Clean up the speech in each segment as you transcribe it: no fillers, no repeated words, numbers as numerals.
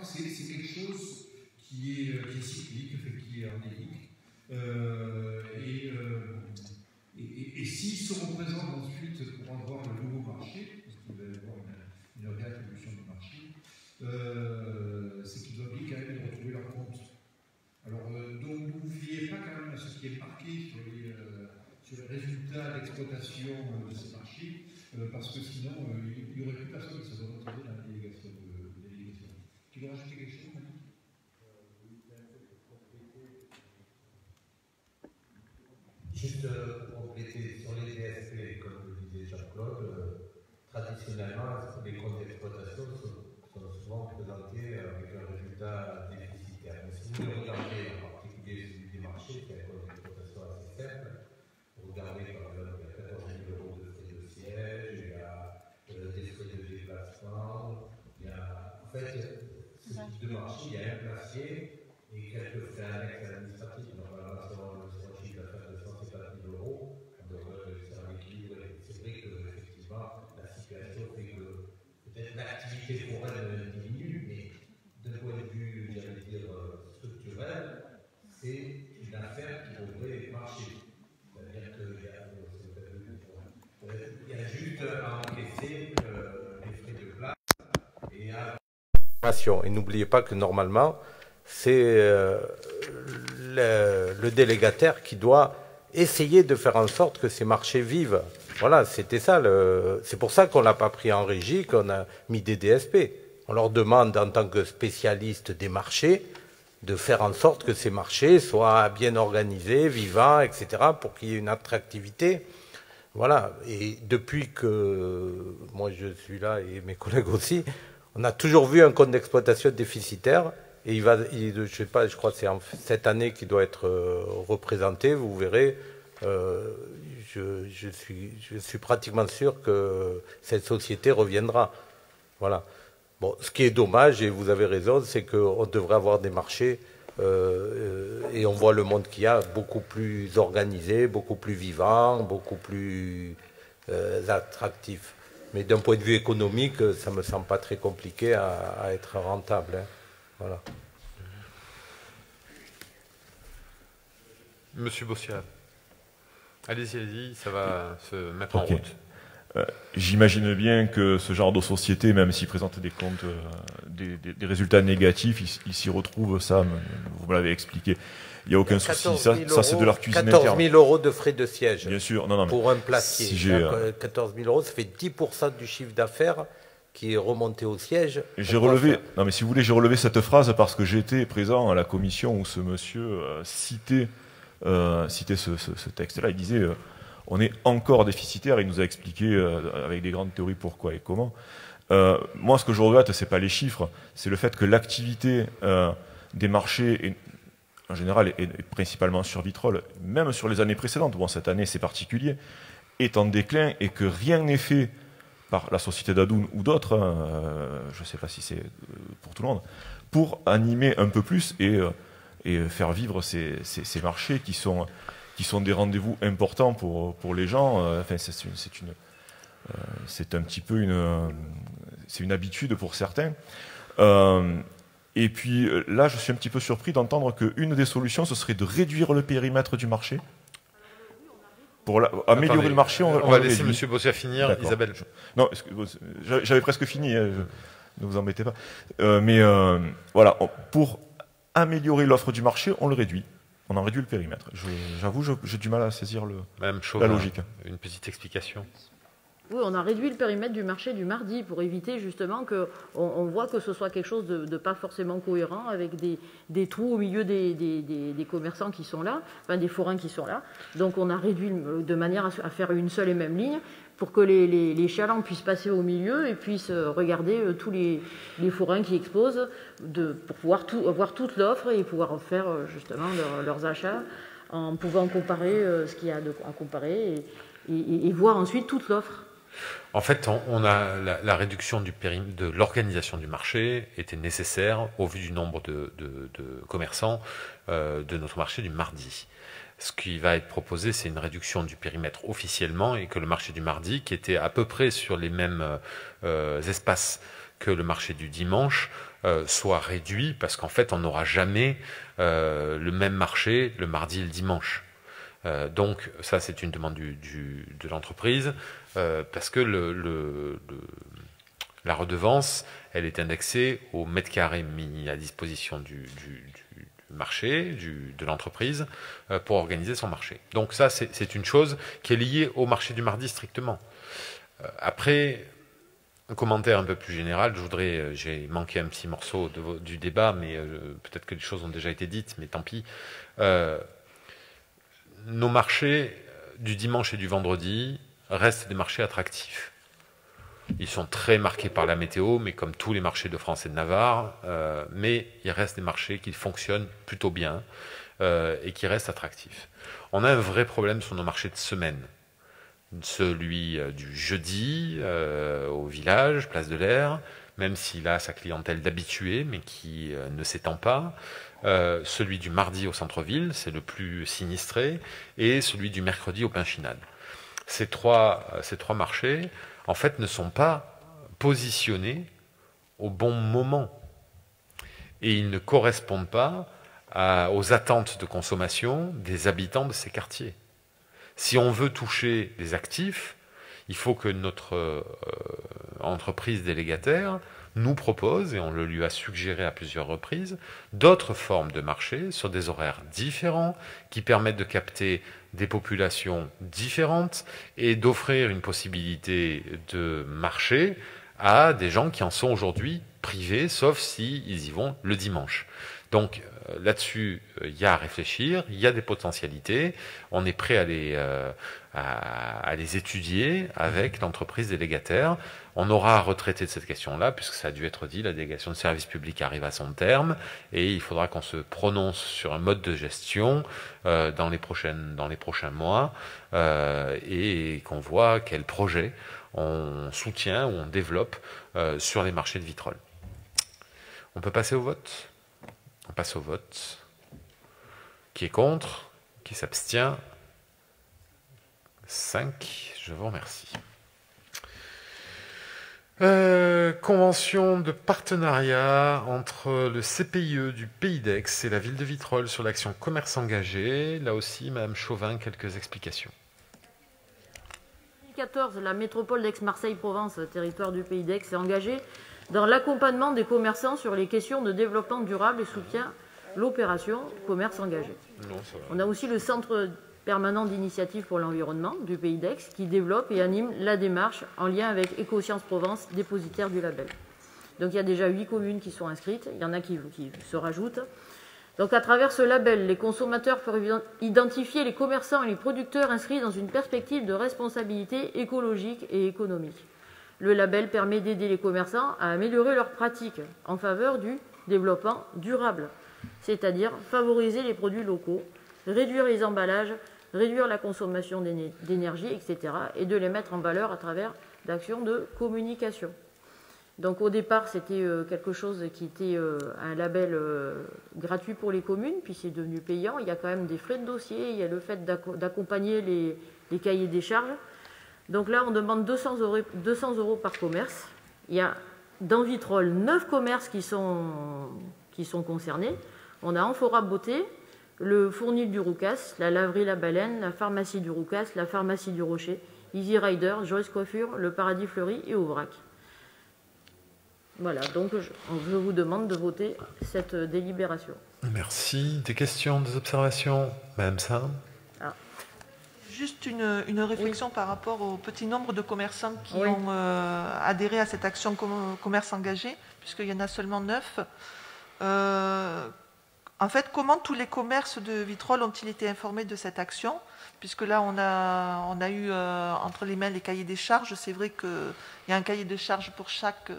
que c'est quelque chose qui est cyclique, qui est endémique. Et s'ils seront présents ensuite pour avoir le nouveau marché, parce qu'il va y avoir une réattribution du marché, c'est qu'ils doivent quand même retrouver leur compte. Alors, donc, vous ne vous fiez pas quand même à ce qui est marqué sur les résultats d'exploitation de ces marchés, parce que sinon, il n'y aurait plus personne qui se retrouver dans la délégation. Tu veux rajouter quelque chose, Manu ? Juste pour compléter, sur les DSP, comme le disait Jean-Claude, traditionnellement, les comptes d'exploitation sont souvent présentés avec un résultat déficitaire. Mais si vous le regardez, en particulier celui des marchés, qui est un compte d'exploitation assez simple, vous regardez par exemple, il y a 14 000 euros de frais de siège, il y a des frais de déplacement, il y a, en fait, ce type de marché, il y a un placier et quelques frais annexes administratifs. Normalement, selon le chiffre d'affaires de 150 000 euros, on devrait faire l'équilibre. C'est vrai qu'effectivement, la situation fait que peut-être l'activité foraine diminue, mais d'un point de vue, j'allais dire, structurel, c'est une affaire qui devrait marcher. C'est-à-dire qu'il y a juste à encaisser les frais de place et à... Et n'oubliez pas que normalement, c'est le délégataire qui doit essayer de faire en sorte que ces marchés vivent. Voilà, c'était ça. C'est pour ça qu'on ne l'a pas pris en régie, qu'on a mis des DSP. On leur demande, en tant que spécialistes des marchés, de faire en sorte que ces marchés soient bien organisés, vivants, etc., pour qu'il y ait une attractivité. Voilà. Et depuis que moi je suis là et mes collègues aussi, on a toujours vu un compte d'exploitation déficitaire. Et je sais pas, je crois que c'est cette année qui doit être représenté. Vous verrez, je suis pratiquement sûr que cette société reviendra. Voilà. Bon, ce qui est dommage, et vous avez raison, c'est qu'on devrait avoir des marchés, et on voit le monde qu'il y a beaucoup plus organisé, beaucoup plus vivant, beaucoup plus attractif. Mais d'un point de vue économique, ça ne me semble pas très compliqué à être rentable. Hein. Voilà. Monsieur Bossiat, allez-y, ça va se mettre en route. J'imagine bien que ce genre de société, même s'il présente des comptes, des résultats négatifs, ils s'y retrouvent, ça, vous me l'avez expliqué. Il n'y a aucun souci. Ça c'est de leur cuisine interne. 14 000 euros de frais de siège. Bien sûr, non, pour un placier. Si 14 000 euros, ça fait 10% du chiffre d'affaires qui est remonté au siège. J'ai relevé, non mais si vous voulez, j'ai relevé cette phrase parce que j'étais présent à la commission où ce monsieur citait ce texte-là. Il disait on est encore déficitaire. Il nous a expliqué avec des grandes théories pourquoi et comment. Moi, ce que je regrette, c'est pas les chiffres, c'est le fait que l'activité des marchés en général et principalement sur Vitrolles, même sur les années précédentes, bon cette année c'est particulier, est en déclin et que rien n'est fait par la société d'Adoun ou d'autres, je ne sais pas si c'est pour tout le monde, pour animer un peu plus et faire vivre ces marchés qui sont des rendez-vous importants pour les gens. Enfin, c'est un petit peu c'est une habitude pour certains. Et puis là, je suis un petit peu surpris d'entendre qu'une des solutions, ce serait de réduire le périmètre du marché. Pour améliorer le marché, on va laisser M. Bossiat finir. Isabelle. Non, j'avais presque fini, ne vous embêtez pas. Mais voilà, pour améliorer l'offre du marché, on le réduit. On en réduit le périmètre. J'avoue, j'ai du mal à saisir la logique. Une petite explication. Oui, on a réduit le périmètre du marché du mardi pour éviter justement qu'on voit que ce soit quelque chose de pas forcément cohérent avec des trous au milieu des commerçants qui sont là, enfin des forains qui sont là. Donc on a réduit de manière à faire une seule et même ligne pour que les chalands puissent passer au milieu et puissent regarder tous les forains qui exposent pour pouvoir avoir toute l'offre et pouvoir faire justement leurs achats en pouvant comparer ce qu'il y a à comparer et voir ensuite toute l'offre. En fait, on a la réduction de l'organisation du marché était nécessaire au vu du nombre de commerçants de notre marché du mardi. Ce qui va être proposé, c'est une réduction du périmètre officiellement et que le marché du mardi, qui était à peu près sur les mêmes espaces que le marché du dimanche soit réduit, parce qu'en fait, on n'aura jamais le même marché le mardi et le dimanche. Donc ça, c'est une demande de l'entreprise, parce que la redevance, elle est indexée au mètre carré mis à disposition du marché, de l'entreprise, pour organiser son marché. Donc ça, c'est une chose qui est liée au marché du mardi strictement. Après, un commentaire un peu plus général, j'ai manqué un petit morceau du débat, mais peut-être que les choses ont déjà été dites, mais tant pis. Nos marchés du dimanche et du vendredi restent des marchés attractifs. Ils sont très marqués par la météo, mais comme tous les marchés de France et de Navarre, mais il reste des marchés qui fonctionnent plutôt bien et qui restent attractifs. On a un vrai problème sur nos marchés de semaine. Celui du jeudi au village, place de l'Air, même s'il a sa clientèle d'habitués, mais qui ne s'étend pas. Celui du mardi au centre-ville, c'est le plus sinistré, et celui du mercredi au Pinchinade. Ces trois marchés, en fait, ne sont pas positionnés au bon moment. Et ils ne correspondent pas aux attentes de consommation des habitants de ces quartiers. Si on veut toucher les actifs, il faut que notre entreprise délégataire nous propose, et on le lui a suggéré à plusieurs reprises, d'autres formes de marché sur des horaires différents qui permettent de capter des populations différentes et d'offrir une possibilité de marché à des gens qui en sont aujourd'hui privés, sauf s'ils y vont le dimanche. Donc là-dessus, il y a à réfléchir, il y a des potentialités, on est prêt à les étudier avec l'entreprise délégataire. On aura à retraiter de cette question-là, puisque ça a dû être dit, la délégation de service public arrive à son terme, et il faudra qu'on se prononce sur un mode de gestion dans les prochains mois, et qu'on voit quel projet on soutient ou on développe sur les marchés de Vitrolles. On peut passer au vote ? On passe au vote. Qui est contre ? Qui s'abstient ? 5. Je vous remercie. Convention de partenariat entre le CPIE du Pays d'Aix et la ville de Vitrolles sur l'action commerce engagé. Là aussi, Madame Chauvin, quelques explications. En 2014, la métropole d'Aix-Marseille-Provence, territoire du Pays d'Aix, s'est engagée dans l'accompagnement des commerçants sur les questions de développement durable et soutient l'opération commerce engagé. On a aussi le centre permanent d'initiative pour l'environnement du Pays d'Aix qui développe et anime la démarche en lien avec Écosciences Provence, dépositaire du label. Donc il y a déjà 8 communes qui sont inscrites, il y en a qui se rajoutent. Donc à travers ce label, les consommateurs peuvent identifier les commerçants et les producteurs inscrits dans une perspective de responsabilité écologique et économique. Le label permet d'aider les commerçants à améliorer leurs pratiques en faveur du développement durable, c'est-à-dire favoriser les produits locaux, réduire les emballages, réduire la consommation d'énergie, etc. et de les mettre en valeur à travers d'actions de communication. Donc au départ, c'était quelque chose qui était un label gratuit pour les communes, puis c'est devenu payant. Il y a quand même des frais de dossier, il y a le fait d'accompagner les cahiers des charges. Donc là, on demande 200 € par commerce. Il y a dans Vitrolles 9 commerces qui sont concernés. On a Amphora Beauté, le Fournil du Roucas, la Laverie La Baleine, la Pharmacie du Roucas, la Pharmacie du Rocher, Easy Rider, Joyce Coiffure, le Paradis Fleuri et Aubrac. Voilà, donc je vous demande de voter cette délibération. Merci. Des questions, des observations ? Madame Saint ? Juste une réflexion par rapport au petit nombre de commerçants qui ont adhéré à cette action commerce engagé, puisqu'il y en a seulement 9. En fait, comment tous les commerces de Vitrolles ont-ils été informés de cette action ? Puisque là, on a eu entre les mains les cahiers des charges. C'est vrai qu'il y a un cahier de charges pour chaque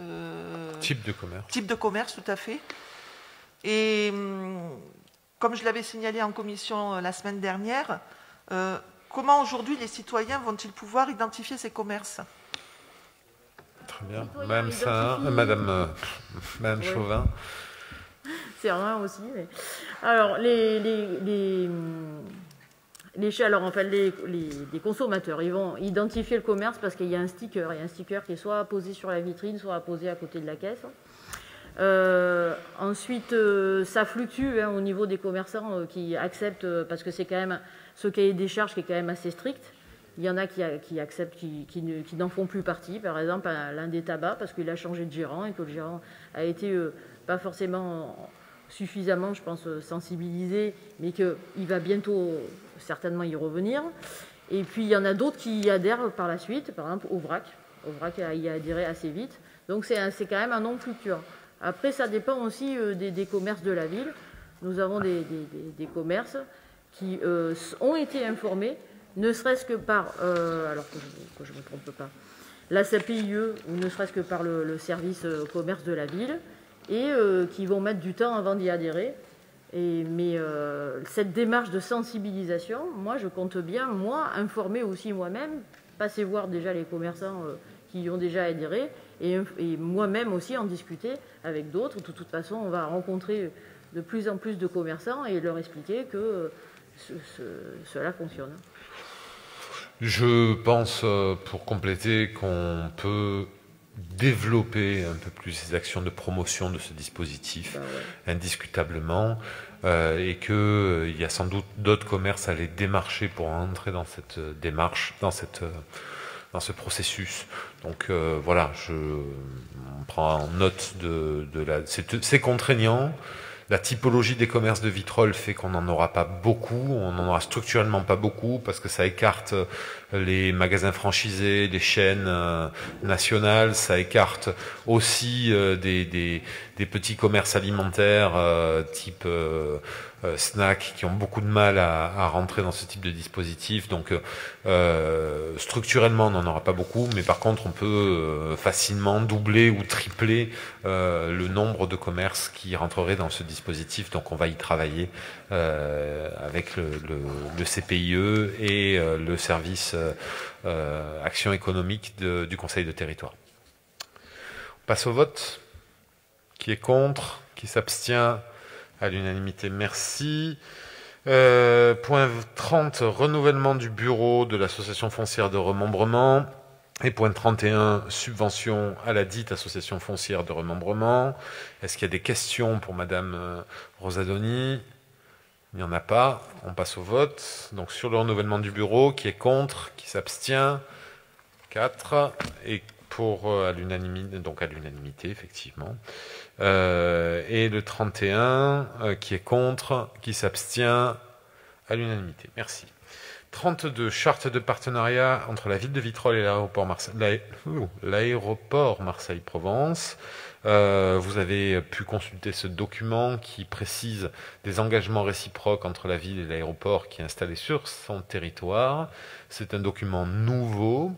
type de commerce. Type de commerce, tout à fait. Et comme je l'avais signalé en commission la semaine dernière, comment aujourd'hui les citoyens vont-ils pouvoir identifier ces commerces ? Très bien. Madame Chauvin. C'est rien aussi. Mais... Alors, Alors, en fait, les consommateurs, ils vont identifier le commerce parce qu'il y a un sticker. Il y a un sticker qui est soit posé sur la vitrine, soit posé à côté de la caisse. Ensuite, ça fluctue au niveau des commerçants qui acceptent, parce que c'est quand même ce cahier des charges qui est quand même assez strict. Il y en a qui acceptent, qui n'en font plus partie. Par exemple, l'un des tabacs, parce qu'il a changé de gérant et que le gérant a été pas forcément suffisamment, je pense, sensibilisé, mais qu'il va bientôt certainement y revenir. Et puis, il y en a d'autres qui y adhèrent par la suite, par exemple au VRAC. Au VRAC y a adhéré assez vite. Donc, c'est quand même un nombre fluctuant. Après, ça dépend aussi des commerces de la ville. Nous avons des commerces qui ont été informés, ne serait-ce que par, alors que je ne me trompe pas, la CPIE, ou ne serait-ce que par le service commerce de la ville, et qui vont mettre du temps avant d'y adhérer. Mais cette démarche de sensibilisation, moi, je compte bien, informer aussi moi-même, passer voir déjà les commerçants qui y ont déjà adhéré, et moi-même aussi en discuter avec d'autres. De toute façon, on va rencontrer de plus en plus de commerçants et leur expliquer que cela fonctionne. Je pense, pour compléter, qu'on peut développer un peu plus ces actions de promotion de ce dispositif, indiscutablement, et qu'il y a sans doute d'autres commerces à les démarcher pour entrer dans cette démarche, dans ce processus. Donc voilà, on prend note c'est contraignant. La typologie des commerces de vitrolles fait qu'on n'en aura pas beaucoup, on n'en aura structurellement pas beaucoup, parce que ça écarte les magasins franchisés, les chaînes nationales, ça écarte aussi des petits commerces alimentaires type snack qui ont beaucoup de mal à rentrer dans ce type de dispositif. Donc structurellement on n'en aura pas beaucoup, mais par contre on peut facilement doubler ou tripler le nombre de commerces qui rentreraient dans ce dispositif. Donc on va y travailler avec le CPIE et le service action économique du Conseil de territoire. On passe au vote. Qui est contre? Qui s'abstient? À l'unanimité, merci. Point 30, renouvellement du bureau de l'association foncière de remembrement. Et point 31, subvention à la dite association foncière de remembrement. Est-ce qu'il y a des questions pour Madame Rosadoni? Il n'y en a pas. On passe au vote. Donc sur le renouvellement du bureau, qui est contre? Qui s'abstient? 4. Et pour à l'unanimité, effectivement. Et le 31, qui est contre, qui s'abstient, à l'unanimité. Merci. 32, charte de partenariat entre la ville de Vitrolles et l'aéroport Marseille-Provence. Vous avez pu consulter ce document qui précise des engagements réciproques entre la ville et l'aéroport qui est installé sur son territoire. C'est un document nouveau,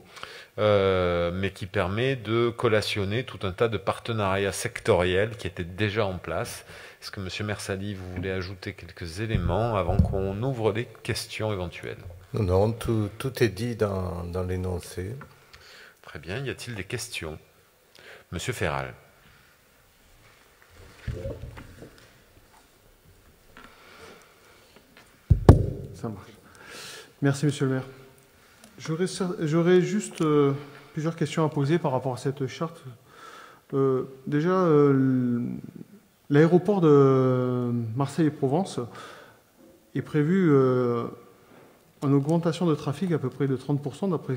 mais qui permet de collationner tout un tas de partenariats sectoriels qui étaient déjà en place. Est-ce que M. Mersali, vous voulez ajouter quelques éléments avant qu'on ouvre les questions éventuelles? Non, tout est dit dans l'énoncé. Très bien. Y a-t-il des questions? Monsieur Ferral. Ça marche. Merci, Monsieur le maire. J'aurais juste plusieurs questions à poser par rapport à cette charte. Déjà, l'aéroport de Marseille et Provence est prévu en augmentation de trafic à peu près de 30%, d'après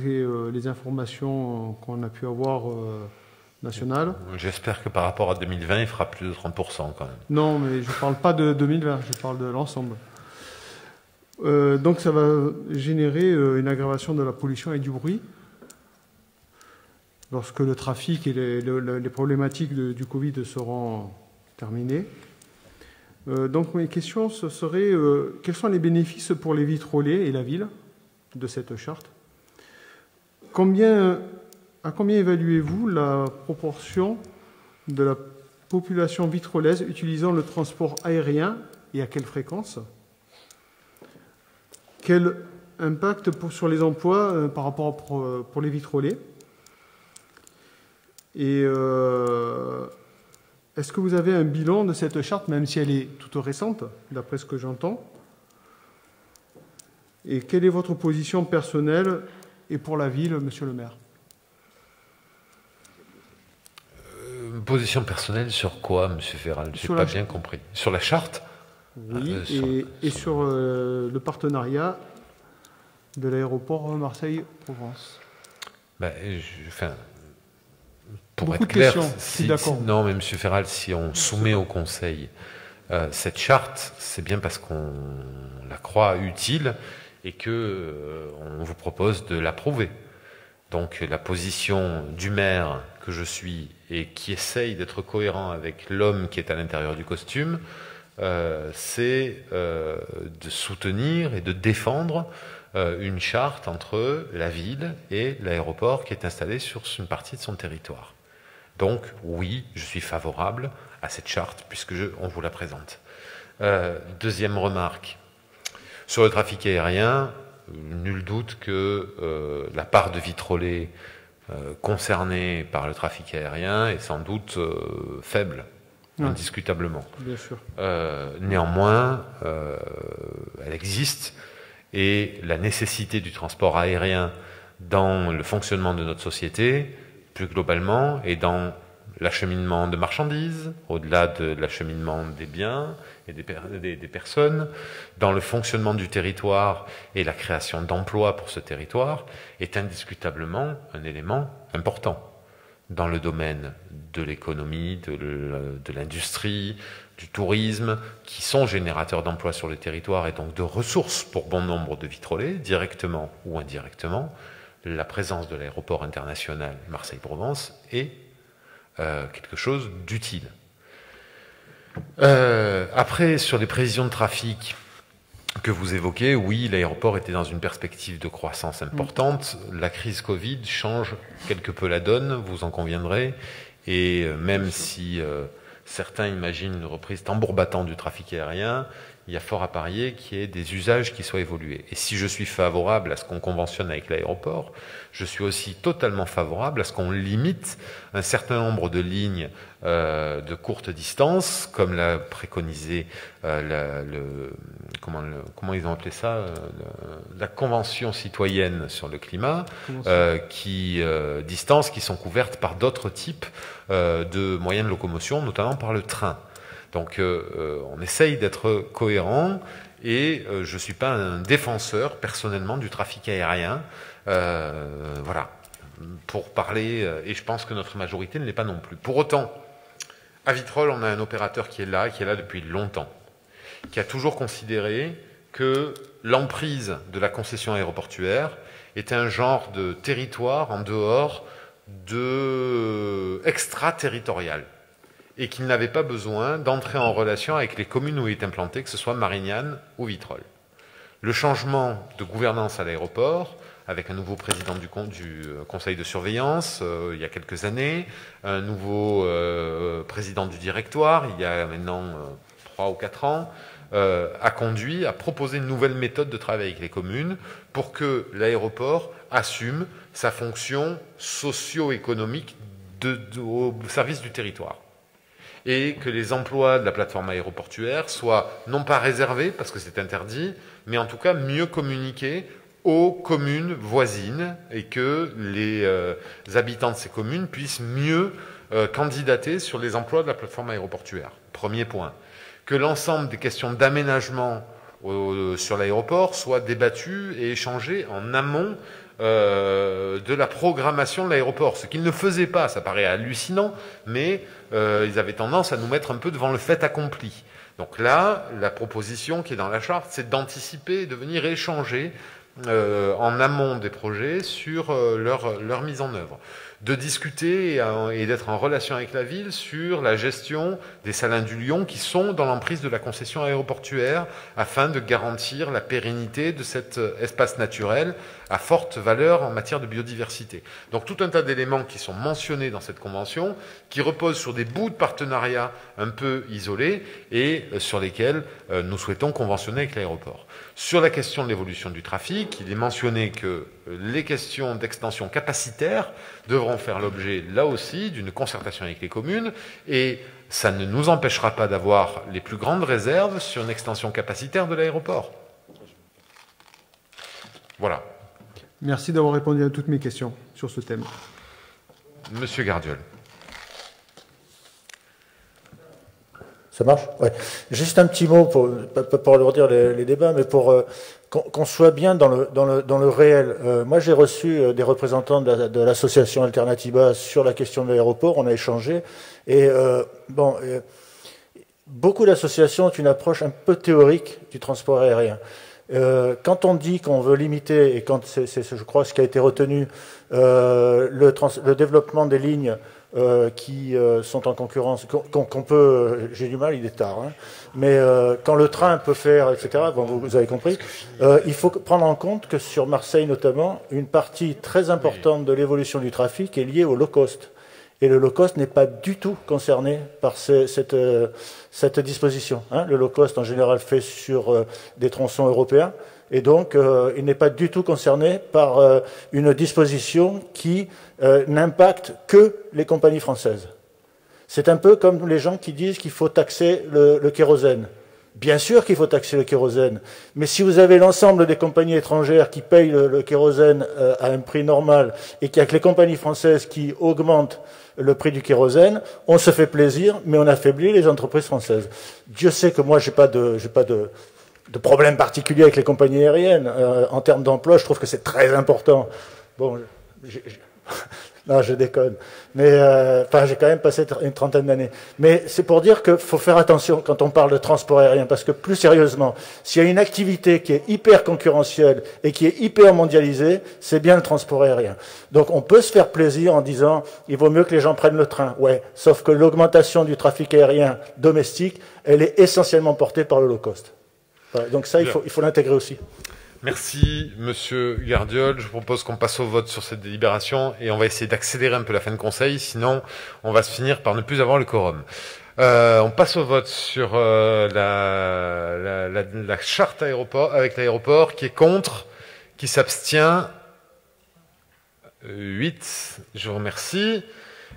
les informations qu'on a pu avoir nationales. J'espère que par rapport à 2020, il fera plus de 30% quand même. Non, mais je ne parle pas de 2020, je parle de l'ensemble. Donc ça va générer une aggravation de la pollution et du bruit lorsque le trafic et les problématiques du Covid seront terminées. Donc mes questions, ce serait quels sont les bénéfices pour les vitroliers et la ville de cette charte? À combien évaluez-vous la proportion de la population vitrolaise utilisant le transport aérien et à quelle fréquence? Quel impact sur les emplois par rapport pour les vitroliers? Et est-ce que vous avez un bilan de cette charte, même si elle est toute récente, d'après ce que j'entends? Et quelle est votre position personnelle et pour la ville, monsieur le maire? Position personnelle sur quoi, monsieur Ferral? Je n'ai pas bien compris. Sur la charte? Oui, et sur le partenariat de l'aéroport Marseille-Provence. Pour Beaucoup être clair, de questions, non, mais monsieur Ferral, si on soumet au Conseil cette charte, c'est bien parce qu'on la croit utile et que on vous propose de l'approuver. Donc la position du maire que je suis et qui essaye d'être cohérent avec l'homme qui est à l'intérieur du costume, c'est de soutenir et de défendre une charte entre la ville et l'aéroport qui est installé sur une partie de son territoire. Donc oui, je suis favorable à cette charte puisque on vous la présente. Deuxième remarque, sur le trafic aérien, nul doute que la part de Vitrolais concernée par le trafic aérien est sans doute faible, indiscutablement. Bien sûr. Néanmoins, elle existe et la nécessité du transport aérien dans le fonctionnement de notre société, plus globalement, et dans l'acheminement de marchandises, au-delà de l'acheminement des biens et des personnes, dans le fonctionnement du territoire et la création d'emplois pour ce territoire, est indiscutablement un élément important dans le domaine de l'économie, de l'industrie, du tourisme, qui sont générateurs d'emplois sur le territoire et donc de ressources pour bon nombre de Vitrolais, directement ou indirectement. La présence de l'aéroport international Marseille-Provence est quelque chose d'utile. Après, sur les prévisions de trafic que vous évoquez, oui, l'aéroport était dans une perspective de croissance importante. La crise Covid change quelque peu la donne, vous en conviendrez. Et même si certains imaginent une reprise tambour battant du trafic aérien, il y a fort à parier qu'il y ait des usages qui soient évolués. Et si je suis favorable à ce qu'on conventionne avec l'aéroport, je suis aussi totalement favorable à ce qu'on limite un certain nombre de lignes de courte distance, comme l'a préconisé comment ils ont appelé ça, la Convention citoyenne sur le climat, distances qui sont couvertes par d'autres types de moyens de locomotion, notamment par le train. Donc on essaye d'être cohérent et je ne suis pas un défenseur personnellement du trafic aérien. Voilà, pour parler, et je pense que notre majorité ne l'est pas non plus. Pour autant, à Vitrolles, on a un opérateur qui est là depuis longtemps, qui a toujours considéré que l'emprise de la concession aéroportuaire était un genre de territoire en dehors extraterritorial, et qu'il n'avait pas besoin d'entrer en relation avec les communes où il est implanté, que ce soit Marignane ou Vitrolles. Le changement de gouvernance à l'aéroport, avec un nouveau président du conseil de surveillance il y a quelques années, un nouveau président du directoire il y a maintenant 3 ou 4 ans, a conduit à proposer une nouvelle méthode de travail avec les communes pour que l'aéroport assume sa fonction socio-économique au service du territoire. Et que les emplois de la plateforme aéroportuaire soient non pas réservés, parce que c'est interdit, mais en tout cas mieux communiqués aux communes voisines et que les habitants de ces communes puissent mieux candidater sur les emplois de la plateforme aéroportuaire. Premier point. Que l'ensemble des questions d'aménagement sur l'aéroport soient débattues et échangées en amont de la programmation de l'aéroport. Ce qu'ils ne faisaient pas, ça paraît hallucinant, mais ils avaient tendance à nous mettre un peu devant le fait accompli. Donc là, la proposition qui est dans la charte, c'est d'anticiper et de venir échanger en amont des projets sur leur mise en œuvre, de discuter et d'être en relation avec la ville sur la gestion des salins du Lion qui sont dans l'emprise de la concession aéroportuaire afin de garantir la pérennité de cet espace naturel à forte valeur en matière de biodiversité. Donc tout un tas d'éléments qui sont mentionnés dans cette convention, qui reposent sur des bouts de partenariat un peu isolés et sur lesquels nous souhaitons conventionner avec l'aéroport. Sur la question de l'évolution du trafic, il est mentionné que les questions d'extension capacitaire devront faire l'objet, là aussi, d'une concertation avec les communes, et ça ne nous empêchera pas d'avoir les plus grandes réserves sur une extension capacitaire de l'aéroport. Voilà. Merci d'avoir répondu à toutes mes questions sur ce thème. Monsieur Gardiol. Ça marche? Ouais. Juste un petit mot, pour alourdir les débats, mais pour qu'on soit bien dans le réel. Moi, j'ai reçu des représentants de l'association Alternativa sur la question de l'aéroport, on a échangé, et beaucoup d'associations ont une approche un peu théorique du transport aérien. Quand on dit qu'on veut limiter, et quand c'est je crois ce qui a été retenu, le développement des lignes qui sont en concurrence, qu'on peut, j'ai du mal, il est tard, hein, mais quand le train peut faire, etc., bon, vous avez compris, il faut prendre en compte que sur Marseille notamment, une partie très importante de l'évolution du trafic est liée au low cost. Et le low cost n'est pas du tout concerné par cette disposition. Hein. Le low cost, en général, fait sur des tronçons européens. Et donc, il n'est pas du tout concerné par une disposition qui n'impacte que les compagnies françaises. C'est un peu comme les gens qui disent qu'il faut taxer le kérosène. Bien sûr qu'il faut taxer le kérosène, mais si vous avez l'ensemble des compagnies étrangères qui payent le kérosène à un prix normal et qu'il n'y a que les compagnies françaises qui augmentent le prix du kérosène, on se fait plaisir, mais on affaiblit les entreprises françaises. Dieu sait que moi, j'ai pas de problème particulier avec les compagnies aériennes. En termes d'emploi, je trouve que c'est très important. Bon, non, je déconne. Mais j'ai quand même passé une trentaine d'années. Mais c'est pour dire qu'il faut faire attention quand on parle de transport aérien, parce que plus sérieusement, s'il y a une activité qui est hyper concurrentielle et qui est hyper mondialisée, c'est bien le transport aérien. Donc on peut se faire plaisir en disant il vaut mieux que les gens prennent le train. Ouais, sauf que l'augmentation du trafic aérien domestique, elle est essentiellement portée par le low cost. Voilà, donc ça, il faut l'intégrer aussi. Merci, Monsieur Gardiol. Je propose qu'on passe au vote sur cette délibération et on va essayer d'accélérer un peu la fin de conseil, sinon on va se finir par ne plus avoir le quorum. On passe au vote sur la charte aéroport, avec l'aéroport, qui est contre, qui s'abstient. 8, je vous remercie.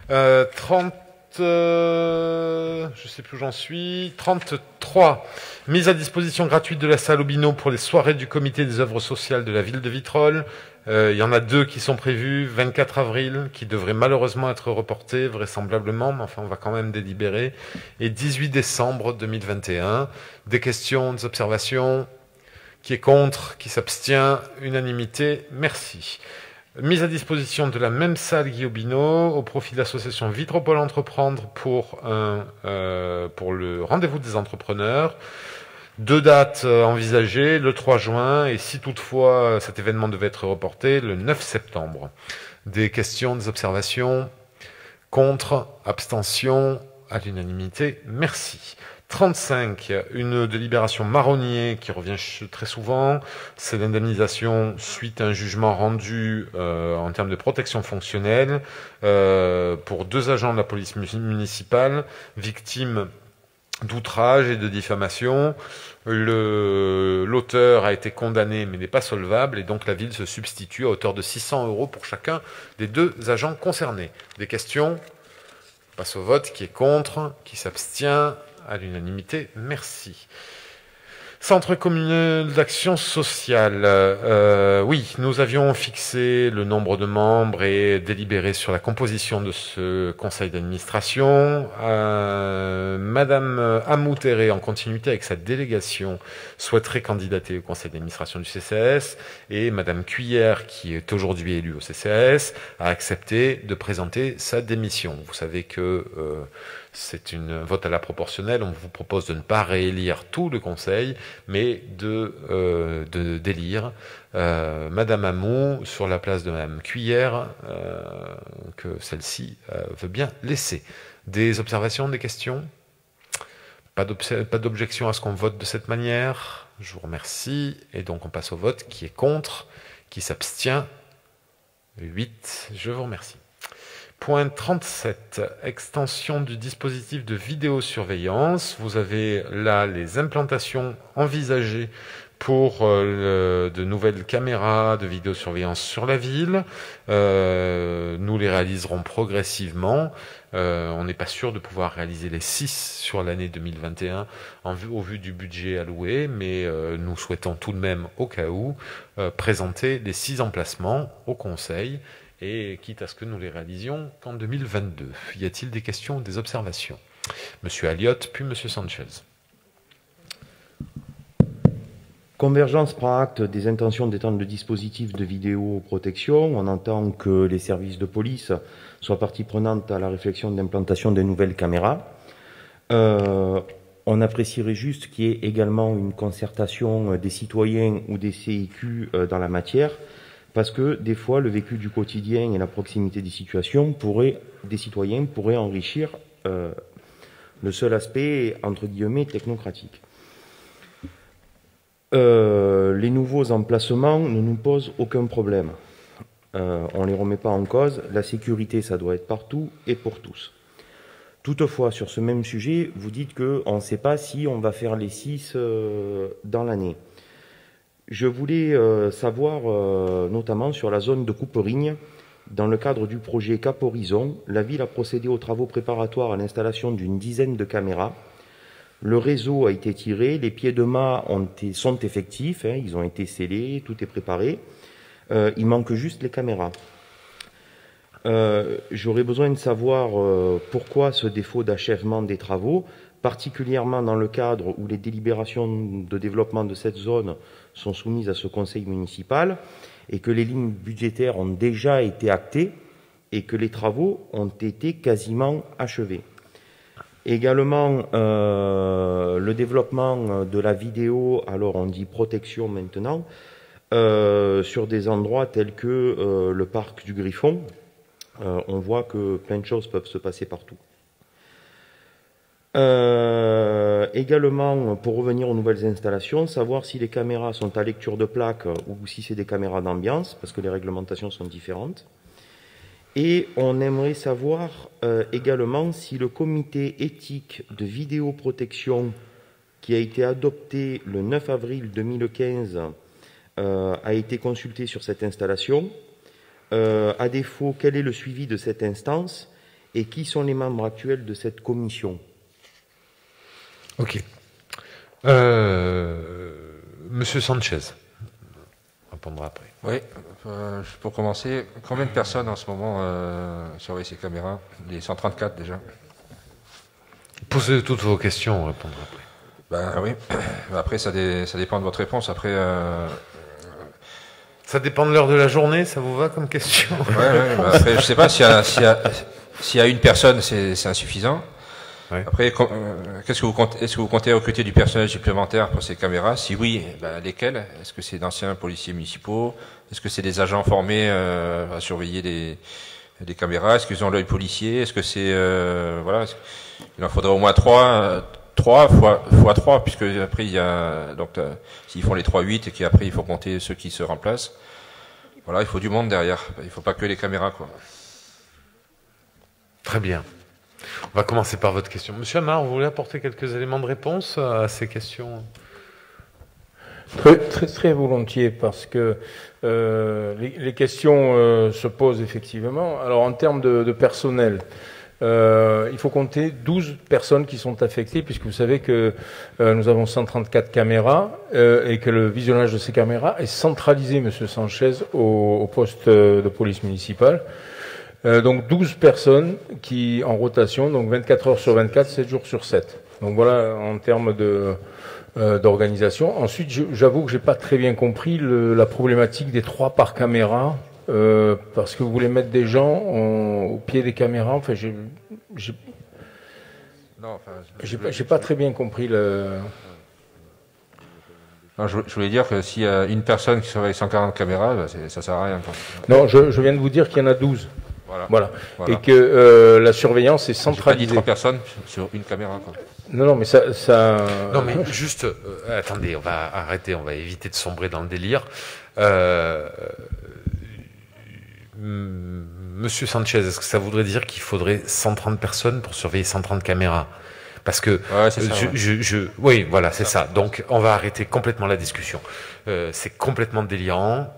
30, je sais plus où j'en suis. 33. Mise à disposition gratuite de la salle Obino pour les soirées du comité des œuvres sociales de la ville de Vitrolles. Il y en a 2 qui sont prévues, 24 avril, qui devraient malheureusement être reportées, vraisemblablement, mais enfin on va quand même délibérer, et 18 décembre 2021. Des questions, des observations? Qui est contre? Qui s'abstient? Unanimité, merci. Mise à disposition de la même salle Guillaume au profit de l'association Vitropole Entreprendre pour le rendez-vous des entrepreneurs. 2 dates envisagées, le 3 juin et si toutefois cet événement devait être reporté, le 9 septembre. Des questions, des observations? Contre, abstention, à l'unanimité, merci. 35, une délibération Marronnier qui revient très souvent, c'est l'indemnisation suite à un jugement rendu en termes de protection fonctionnelle pour 2 agents de la police municipale, victimes d'outrage et de diffamation. L'auteur a été condamné mais n'est pas solvable et donc la ville se substitue à hauteur de 600 € pour chacun des 2 agents concernés. Des questions? On passe au vote. Qui est contre? Qui s'abstient? À l'unanimité, merci. Centre communal d'action sociale. Oui, nous avions fixé le nombre de membres et délibéré sur la composition de ce conseil d'administration. Madame Amouteré, en continuité avec sa délégation, souhaiterait candidater au conseil d'administration du CCAS et Madame Cuillère, qui est aujourd'hui élue au CCAS, a accepté de présenter sa démission. Vous savez que c'est un vote à la proportionnelle. On vous propose de ne pas réélire tout le conseil, mais d'élire Madame Amou sur la place de Madame Cuillère, que celle-ci veut bien laisser. Des observations, des questions? Pas d'objection à ce qu'on vote de cette manière. Je vous remercie. Et donc on passe au vote. Qui est contre? Qui s'abstient? 8. Je vous remercie. Point 37, extension du dispositif de vidéosurveillance. Vous avez là les implantations envisagées pour de nouvelles caméras de vidéosurveillance sur la ville. Nous les réaliserons progressivement. On n'est pas sûr de pouvoir réaliser les 6 sur l'année 2021 au vu du budget alloué, mais nous souhaitons tout de même, au cas où, présenter les 6 emplacements au Conseil, et quitte à ce que nous les réalisions qu'en 2022. Y a-t-il des questions ou des observations? Monsieur Aliotte, puis Monsieur Sanchez. Convergence prend acte des intentions d'étendre le dispositif de vidéoprotection. On entend que les services de police soient partie prenante à la réflexion d'implantation de nouvelles caméras. On apprécierait juste qu'il y ait également une concertation des citoyens ou des CIQ dans la matière, parce que des fois, le vécu du quotidien et la proximité des citoyens pourraient enrichir le seul aspect, entre guillemets, technocratique. Les nouveaux emplacements ne nous posent aucun problème. On ne les remet pas en cause. La sécurité, ça doit être partout et pour tous. Toutefois, sur ce même sujet, vous dites qu'on ne sait pas si on va faire les 6 dans l'année. Je voulais savoir, notamment sur la zone de Couperigne, dans le cadre du projet Cap Horizon, la ville a procédé aux travaux préparatoires à l'installation d'une dizaine de caméras. Le réseau a été tiré, les pieds de mât sont effectifs, ils ont été scellés, tout est préparé. Il manque juste les caméras. J'aurais besoin de savoir pourquoi ce défaut d'achèvement des travaux, particulièrement dans le cadre où les délibérations de développement de cette zone sont soumises à ce conseil municipal et que les lignes budgétaires ont déjà été actées et que les travaux ont été quasiment achevés. Également, le développement de la vidéo, alors on dit protection maintenant, sur des endroits tels que le parc du Griffon. On voit que plein de choses peuvent se passer partout. Également, pour revenir aux nouvelles installations, savoir si les caméras sont à lecture de plaque ou si c'est des caméras d'ambiance, parce que les réglementations sont différentes. Et on aimerait savoir également si le comité éthique de vidéoprotection qui a été adopté le 9 avril 2015 a été consulté sur cette installation. À défaut, quel est le suivi de cette instance et qui sont les membres actuels de cette commission? Ok. Monsieur Sanchez répondra après. Oui, pour commencer, combien de personnes en ce moment surveillent ces caméras? Les 134 déjà. Posez toutes vos questions, on répondra après. Ben oui, après ça dépend de votre réponse. Après, ça dépend de l'heure de la journée, ça vous va comme question? Ouais, ben après, je sais pas s'il y a une personne, c'est insuffisant. Ouais. Après, est-ce que vous comptez recruter du personnel supplémentaire pour ces caméras? Si oui, ben lesquels? Est-ce que c'est d'anciens policiers municipaux? Est-ce que c'est des agents formés à surveiller des caméras? Est-ce qu'ils ont l'œil policier? Est-ce que c'est voilà, il en faudrait au moins 3 fois 3, puisque après il y a donc s'ils font les 3-8 et qu'après il faut compter ceux qui se remplacent. Voilà, il faut du monde derrière. Il faut pas que les caméras, quoi. Très bien. On va commencer par votre question. Monsieur Amar, vous voulez apporter quelques éléments de réponse à ces questions? Très volontiers, parce que les questions se posent effectivement. Alors, en termes de personnel, il faut compter 12 personnes qui sont affectées, puisque vous savez que nous avons 134 caméras et que le visionnage de ces caméras est centralisé, Monsieur Sanchez, au poste de police municipale. Donc 12 personnes qui en rotation, donc 24 heures sur 24, 7 jours sur 7. Donc voilà en termes d'organisation. Ensuite, j'avoue que j'ai pas très bien compris la problématique des 3 par caméra, parce que vous voulez mettre des gens au pied des caméras. Enfin, j'ai pas très bien compris le. Non, je voulais dire que s'il y a une personne qui surveille 140 caméras, ça sert à rien. Non, je viens de vous dire qu'il y en a 12. Voilà. Et que la surveillance est centralisée. J'ai pas dit 3 personnes sur une caméra, quoi. Non, mais ça... Non, mais juste... attendez, on va arrêter, on va éviter de sombrer dans le délire. Monsieur Sanchez, est-ce que ça voudrait dire qu'il faudrait 130 personnes pour surveiller 130 caméras? Parce que oui, voilà, c'est ça. Donc, on va arrêter complètement la discussion. C'est complètement délirant.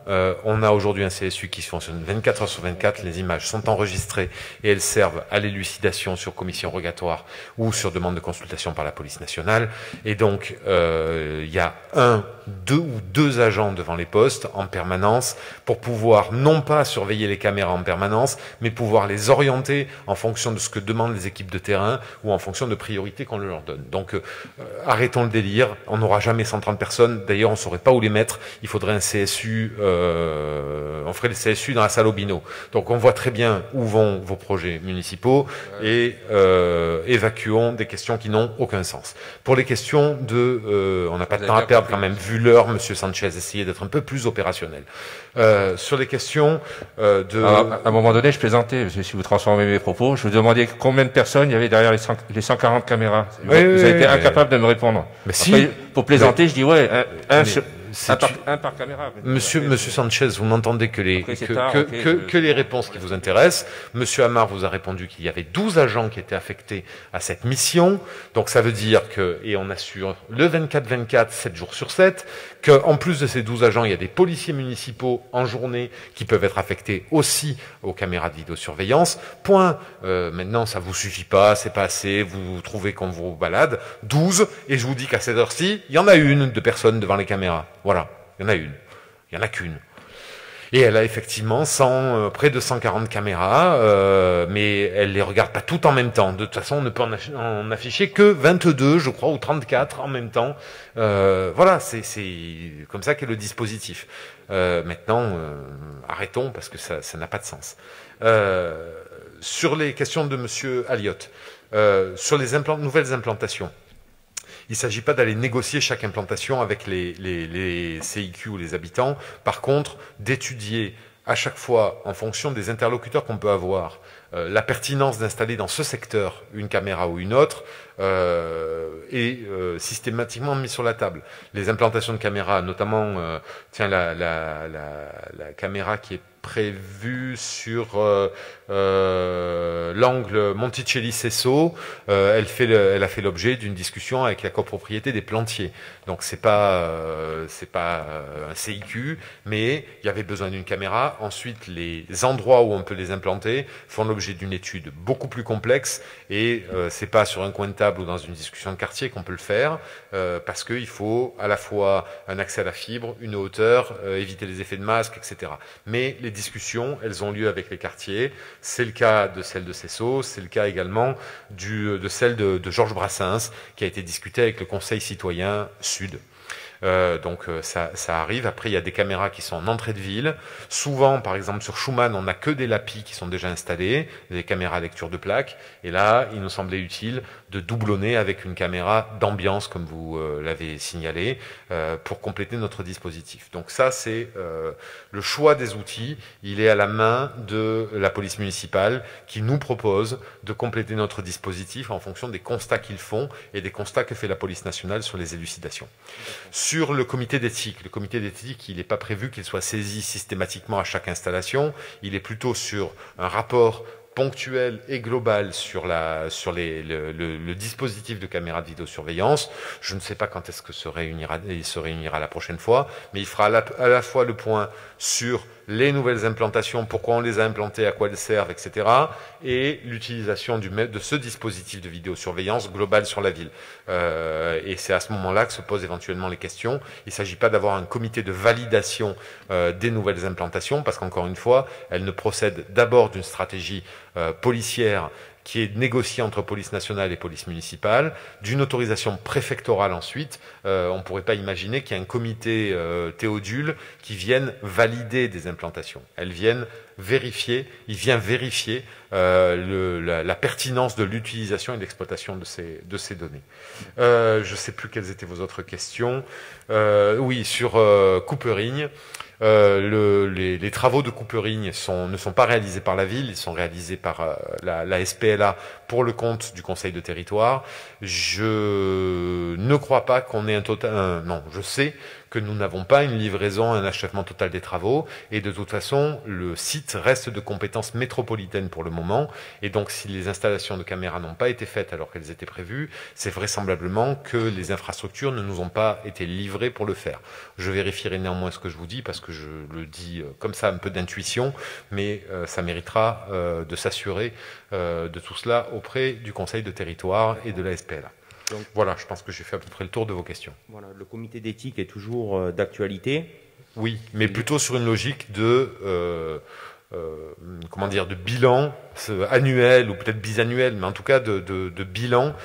On a aujourd'hui un CSU qui fonctionne 24 heures sur 24. Les images sont enregistrées et elles servent à l'élucidation sur commission rogatoire ou sur demande de consultation par la police nationale. Et donc, il y a deux agents devant les postes en permanence pour pouvoir non pas surveiller les caméras en permanence, mais pouvoir les orienter en fonction de ce que demandent les équipes de terrain ou en fonction de priorités qu'on leur donne. Donc, arrêtons le délire. On n'aura jamais 130 personnes. D'ailleurs, on ne saurait pas où les mettre. Il faudrait un CSU. On ferait le CSU dans la salle Obino. Donc, on voit très bien où vont vos projets municipaux et évacuons des questions qui n'ont aucun sens. Pour les questions on n'a pas de temps à perdre quand même. Vu l'heure, Monsieur Sanchez, essayez d'être un peu plus opérationnel. Sur les questions à un moment donné, je plaisantais, parce que si vous transformez mes propos, je vous demandais combien de personnes il y avait derrière les 140 caméras. Vous avez été incapable de me répondre. Mais après, si. Pour plaisanter, je dis un par caméra. Monsieur Sanchez, vous n'entendez que les réponses qui vous intéressent. Monsieur Amar vous a répondu qu'il y avait 12 agents qui étaient affectés à cette mission. Donc ça veut dire et on assure le 24/24, 7 jours sur 7, qu'en plus de ces 12 agents, il y a des policiers municipaux en journée qui peuvent être affectés aussi aux caméras de vidéosurveillance. Point. Maintenant, ça vous suffit pas, c'est pas assez, vous trouvez qu'on vous balade. 12, et je vous dis qu'à cette heure-ci, il y en a une de personnes devant les caméras. Voilà, il y en a une. Il n'y en a qu'une. Et elle a effectivement près de 140 caméras, mais elle les regarde pas toutes en même temps. De toute façon, on ne peut en afficher que 22, je crois, ou 34 en même temps. Voilà, c'est comme ça qu'est le dispositif. Maintenant, arrêtons parce que ça n'a pas de sens. Sur les questions de Monsieur Alliot, sur les nouvelles implantations. Il ne s'agit pas d'aller négocier chaque implantation avec les CIQ ou les habitants. Par contre, d'étudier à chaque fois, en fonction des interlocuteurs qu'on peut avoir, la pertinence d'installer dans ce secteur une caméra ou une autre est systématiquement mise sur la table. Les implantations de caméras, notamment la caméra qui est prévue sur l'angle Monticelli-Sesso, elle a fait l'objet d'une discussion avec la copropriété des Plantiers. Donc c'est pas un CIQ, mais il y avait besoin d'une caméra. Ensuite, les endroits où on peut les implanter font l'objet d'une étude beaucoup plus complexe et c'est pas sur un coin de table ou dans une discussion de quartier qu'on peut le faire parce qu'il faut à la fois un accès à la fibre, une hauteur, éviter les effets de masque, etc. Mais les discussions, elles ont lieu avec les quartiers. C'est le cas de celle de Sesso, c'est le cas également de celle de Georges Brassens qui a été discutée avec le Conseil citoyen Sud. Donc ça arrive. Après, il y a des caméras qui sont en entrée de ville. Souvent, par exemple, sur Schumann, on n'a que des LAPI qui sont déjà installés, des caméras à lecture de plaques. Et là, il nous semblait utile de doublonner avec une caméra d'ambiance, comme vous l'avez signalé, pour compléter notre dispositif. Donc ça, c'est le choix des outils. Il est à la main de la police municipale qui nous propose de compléter notre dispositif en fonction des constats qu'ils font et des constats que fait la police nationale sur les élucidations. Sur le comité d'éthique, il n'est pas prévu qu'il soit saisi systématiquement à chaque installation. Il est plutôt sur un rapport ponctuel et global sur le dispositif de caméra de vidéosurveillance. Je ne sais pas quand est-ce que il se réunira la prochaine fois, mais il fera à la fois le point sur les nouvelles implantations, pourquoi on les a implantées, à quoi elles servent, etc. et l'utilisation de ce dispositif de vidéosurveillance global sur la ville. Et c'est à ce moment-là que se posent éventuellement les questions. Il ne s'agit pas d'avoir un comité de validation des nouvelles implantations, parce qu'encore une fois, elles ne procèdent d'abord d'une stratégie policière qui est négociée entre police nationale et police municipale, d'une autorisation préfectorale ensuite. On ne pourrait pas imaginer qu'il y ait un comité Théodule qui vienne valider des implantations. Il vient vérifier la pertinence de l'utilisation et de l'exploitation de ces données. Je ne sais plus quelles étaient vos autres questions. Oui, sur Couperigne. Les travaux de Couperigne ne sont pas réalisés par la ville, ils sont réalisés par la SPLA pour le compte du Conseil de territoire. Je ne crois pas qu'on ait non, je sais que nous n'avons pas une livraison, un achèvement total des travaux, et de toute façon, le site reste de compétence métropolitaine pour le moment, et donc si les installations de caméras n'ont pas été faites alors qu'elles étaient prévues, c'est vraisemblablement que les infrastructures ne nous ont pas été livrées pour le faire. Je vérifierai néanmoins ce que je vous dis, parce que je le dis comme ça, un peu d'intuition, mais ça méritera de s'assurer de tout cela auprès du Conseil de territoire et de la SPLA. Donc, voilà, je pense que j'ai fait à peu près le tour de vos questions. Voilà, le comité d'éthique est toujours d'actualité. Oui, mais plutôt sur une logique de comment dire, de bilan annuel ou peut-être bisannuel, mais en tout cas de bilan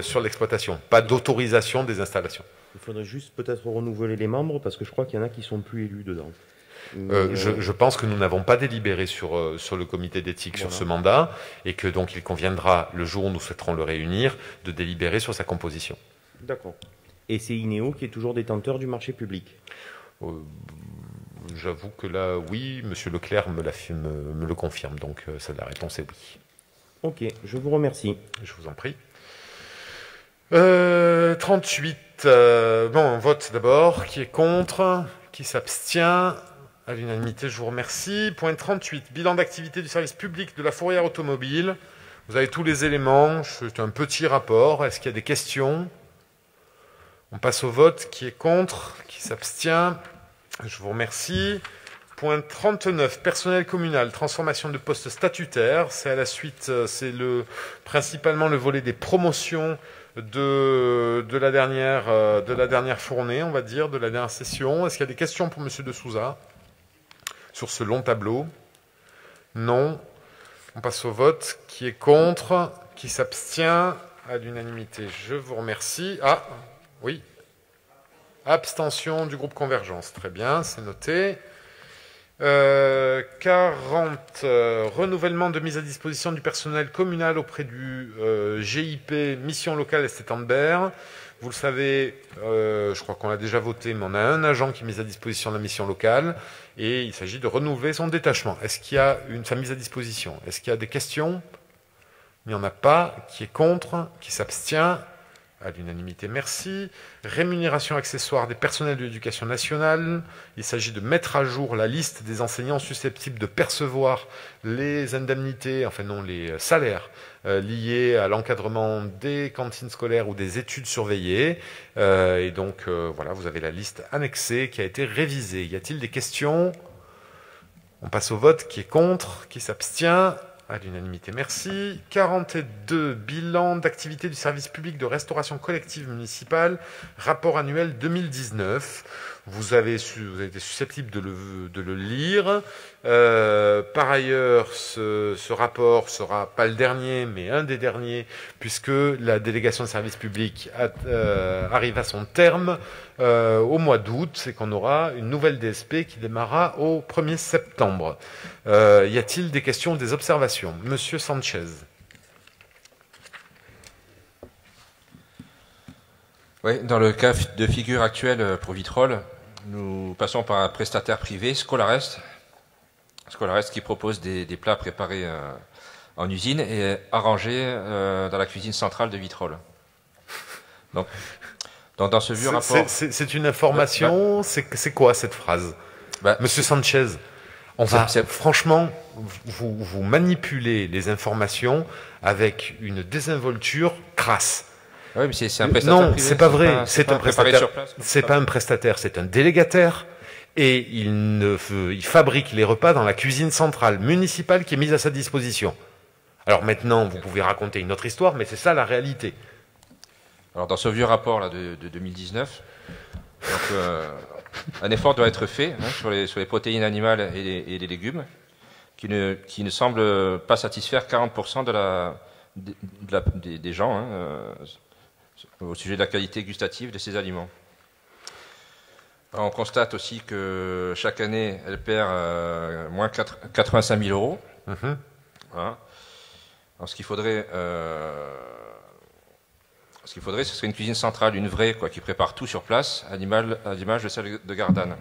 sur l'exploitation, pas d'autorisation des installations. Il faudrait juste peut-être renouveler les membres parce que je crois qu'il y en a qui sont plus élus dedans. Je pense que nous n'avons pas délibéré sur le comité d'éthique sur ce mandat et que donc il conviendra, le jour où nous souhaiterons le réunir, de délibérer sur sa composition. D'accord. Et c'est INEO qui est toujours détenteur du marché public. J'avoue que là, oui, M. Leclerc me le confirme, donc la réponse est oui. Ok, je vous remercie. Je vous en prie. 38, bon, vote d'abord, qui est contre, qui s'abstient. À l'unanimité, je vous remercie. Point 38, bilan d'activité du service public de la fourrière automobile. Vous avez tous les éléments, c'est un petit rapport. Est-ce qu'il y a des questions? On passe au vote. Qui est contre? Qui s'abstient? Je vous remercie. Point 39, personnel communal, transformation de postes statutaires. C'est à la suite, c'est principalement le volet des promotions de la dernière fournée, on va dire, de la dernière session. Est-ce qu'il y a des questions pour M. de Souza sur ce long tableau? Non. On passe au vote. Qui est contre? Qui s'abstient? À l'unanimité. Je vous remercie. Ah, oui. Abstention du groupe Convergence. Très bien, c'est noté. 40. Renouvellement de mise à disposition du personnel communal auprès du GIP Mission Locale Estétambert. Vous le savez, je crois qu'on l'a déjà voté, mais on a un agent qui est mis à disposition de la mission locale et il s'agit de renouveler son détachement. Est-ce qu'il y a sa mise à disposition? Est-ce qu'il y a des questions? Il n'y en a pas. Qui est contre? Qui s'abstient? À l'unanimité, merci. Rémunération accessoire des personnels de l'éducation nationale. Il s'agit de mettre à jour la liste des enseignants susceptibles de percevoir les indemnités, enfin non, les salaires liés à l'encadrement des cantines scolaires ou des études surveillées. Et donc, voilà, vous avez la liste annexée qui a été révisée. Y a-t-il des questions? On passe au vote. Qui est contre? Qui s'abstient? À l'unanimité, merci. 42, bilan d'activité du service public de restauration collective municipale, rapport annuel 2019. Vous avez été susceptible de le lire. Par ailleurs, ce rapport sera pas le dernier, mais un des derniers, puisque la délégation de service public arrive à son terme au mois d'août, et qu'on aura une nouvelle DSP qui démarrera au 1er septembre. Y a-t-il des questions ou des observations? Monsieur Sanchez. Oui, dans le cas de figure actuelle pour Vitrolles, nous passons par un prestataire privé, Scolarest. Scolarest qui propose des plats préparés en usine et arrangés dans la cuisine centrale de Vitrolles. Donc dans ce vieux rapport... C'est une information, c'est quoi cette phrase? Monsieur Sanchez, franchement, vous manipulez les informations avec une désinvolture crasse. Oui, mais c'est un prestataire privé. Non, c'est pas vrai. C'est un prestataire. C'est pas un prestataire, c'est un délégataire. Et il fabrique les repas dans la cuisine centrale municipale qui est mise à sa disposition. Alors maintenant, vous pouvez raconter une autre histoire, mais c'est ça la réalité. Alors dans ce vieux rapport là de 2019, donc, un effort doit être fait sur les protéines animales et les légumes, qui ne semble pas satisfaire 40% des gens au sujet de la qualité gustative de ces aliments. Alors, on constate aussi que chaque année, elle perd moins 85 000 euros. Voilà. Alors, ce qu'il faudrait, ce serait une cuisine centrale, une vraie, qui prépare tout sur place, à l'image de celle de Gardanne.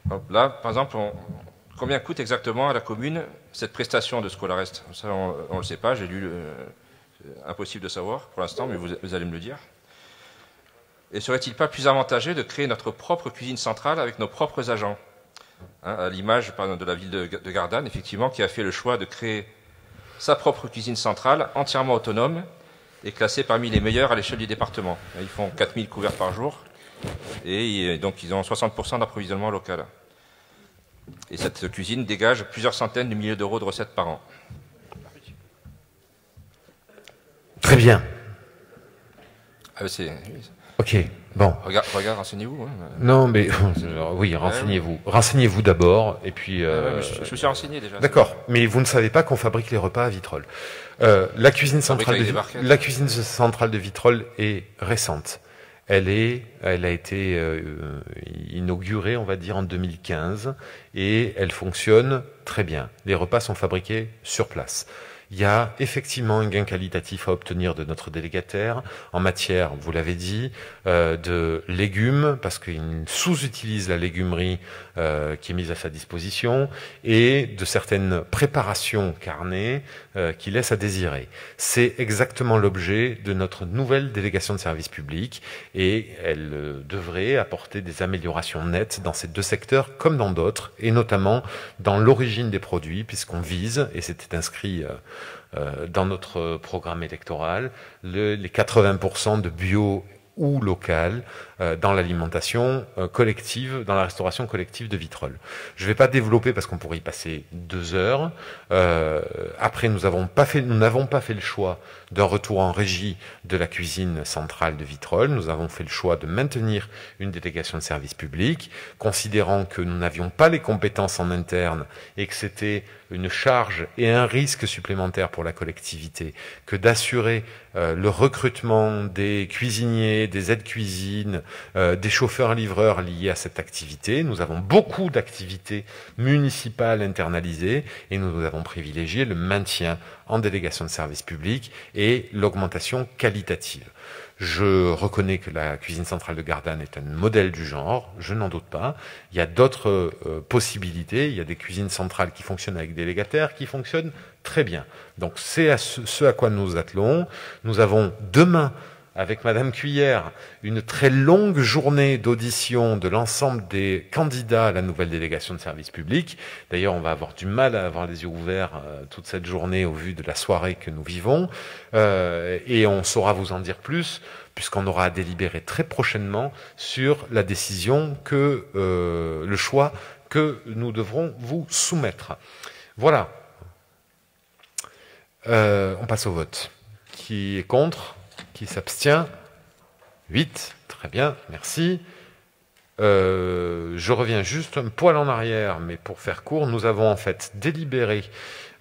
Donc, là, par exemple, Combien coûte exactement à la commune cette prestation de Scolarest? Ça, on ne le sait pas, j'ai lu, impossible de savoir pour l'instant, mais vous allez me le dire. Et serait-il pas plus avantageux de créer notre propre cuisine centrale avec nos propres agents, hein, à l'image de la ville de Gardanne, effectivement, qui a fait le choix de créer sa propre cuisine centrale, entièrement autonome, et classée parmi les meilleures à l'échelle du département. Ils font 4000 couverts par jour, et donc ils ont 60% d'approvisionnement local. Et cette cuisine dégage plusieurs centaines de milliers d'euros de recettes par an. Très bien. Ah, ok, bon. Regarde, renseignez-vous. Hein. Non, mais oui, renseignez-vous. Renseignez-vous d'abord, et puis... je me suis renseigné déjà. D'accord, mais vous ne savez pas qu'on fabrique les repas à Vitrolles. La cuisine centrale de Vitrolles est récente. Elle a été inaugurée, on va dire, en 2015, et elle fonctionne très bien. Les repas sont fabriqués sur place. Il y a effectivement un gain qualitatif à obtenir de notre délégataire en matière, vous l'avez dit, de légumes, parce qu'il sous-utilise la légumerie qui est mise à sa disposition, et de certaines préparations carnées qui laissent à désirer. C'est exactement l'objet de notre nouvelle délégation de service public, et elle devrait apporter des améliorations nettes dans ces deux secteurs comme dans d'autres, et notamment dans l'origine des produits, puisqu'on vise, et c'était inscrit dans notre programme électoral, les 80% de bio ou local dans l'alimentation collective, dans la restauration collective de Vitrolles. Je ne vais pas développer parce qu'on pourrait y passer 2 heures. Après, nous n'avons pas fait le choix d'un retour en régie de la cuisine centrale de Vitrolles. Nous avons fait le choix de maintenir une délégation de service public, considérant que nous n'avions pas les compétences en interne et que c'était une charge et un risque supplémentaire pour la collectivité que d'assurer le recrutement des cuisiniers, des aides-cuisines, des chauffeurs-livreurs liés à cette activité. Nous avons beaucoup d'activités municipales internalisées et nous avons privilégié le maintien en délégation de service public et l'augmentation qualitative. Je reconnais que la cuisine centrale de Gardanne est un modèle du genre, je n'en doute pas. Il y a d'autres possibilités, il y a des cuisines centrales qui fonctionnent avec délégataires, qui fonctionnent très bien. Donc c'est ce à quoi nous attelons. Nous avons demain, avec Madame Cuillère, une très longue journée d'audition de l'ensemble des candidats à la nouvelle délégation de service public. D'ailleurs, on va avoir du mal à avoir les yeux ouverts toute cette journée au vu de la soirée que nous vivons. Et on saura vous en dire plus, puisqu'on aura à délibérer très prochainement sur la décision le choix que nous devrons vous soumettre. Voilà. On passe au vote. Qui est contre ? Qui s'abstient? 8. Très bien, merci. Je reviens juste un poil en arrière, mais pour faire court, nous avons en fait délibéré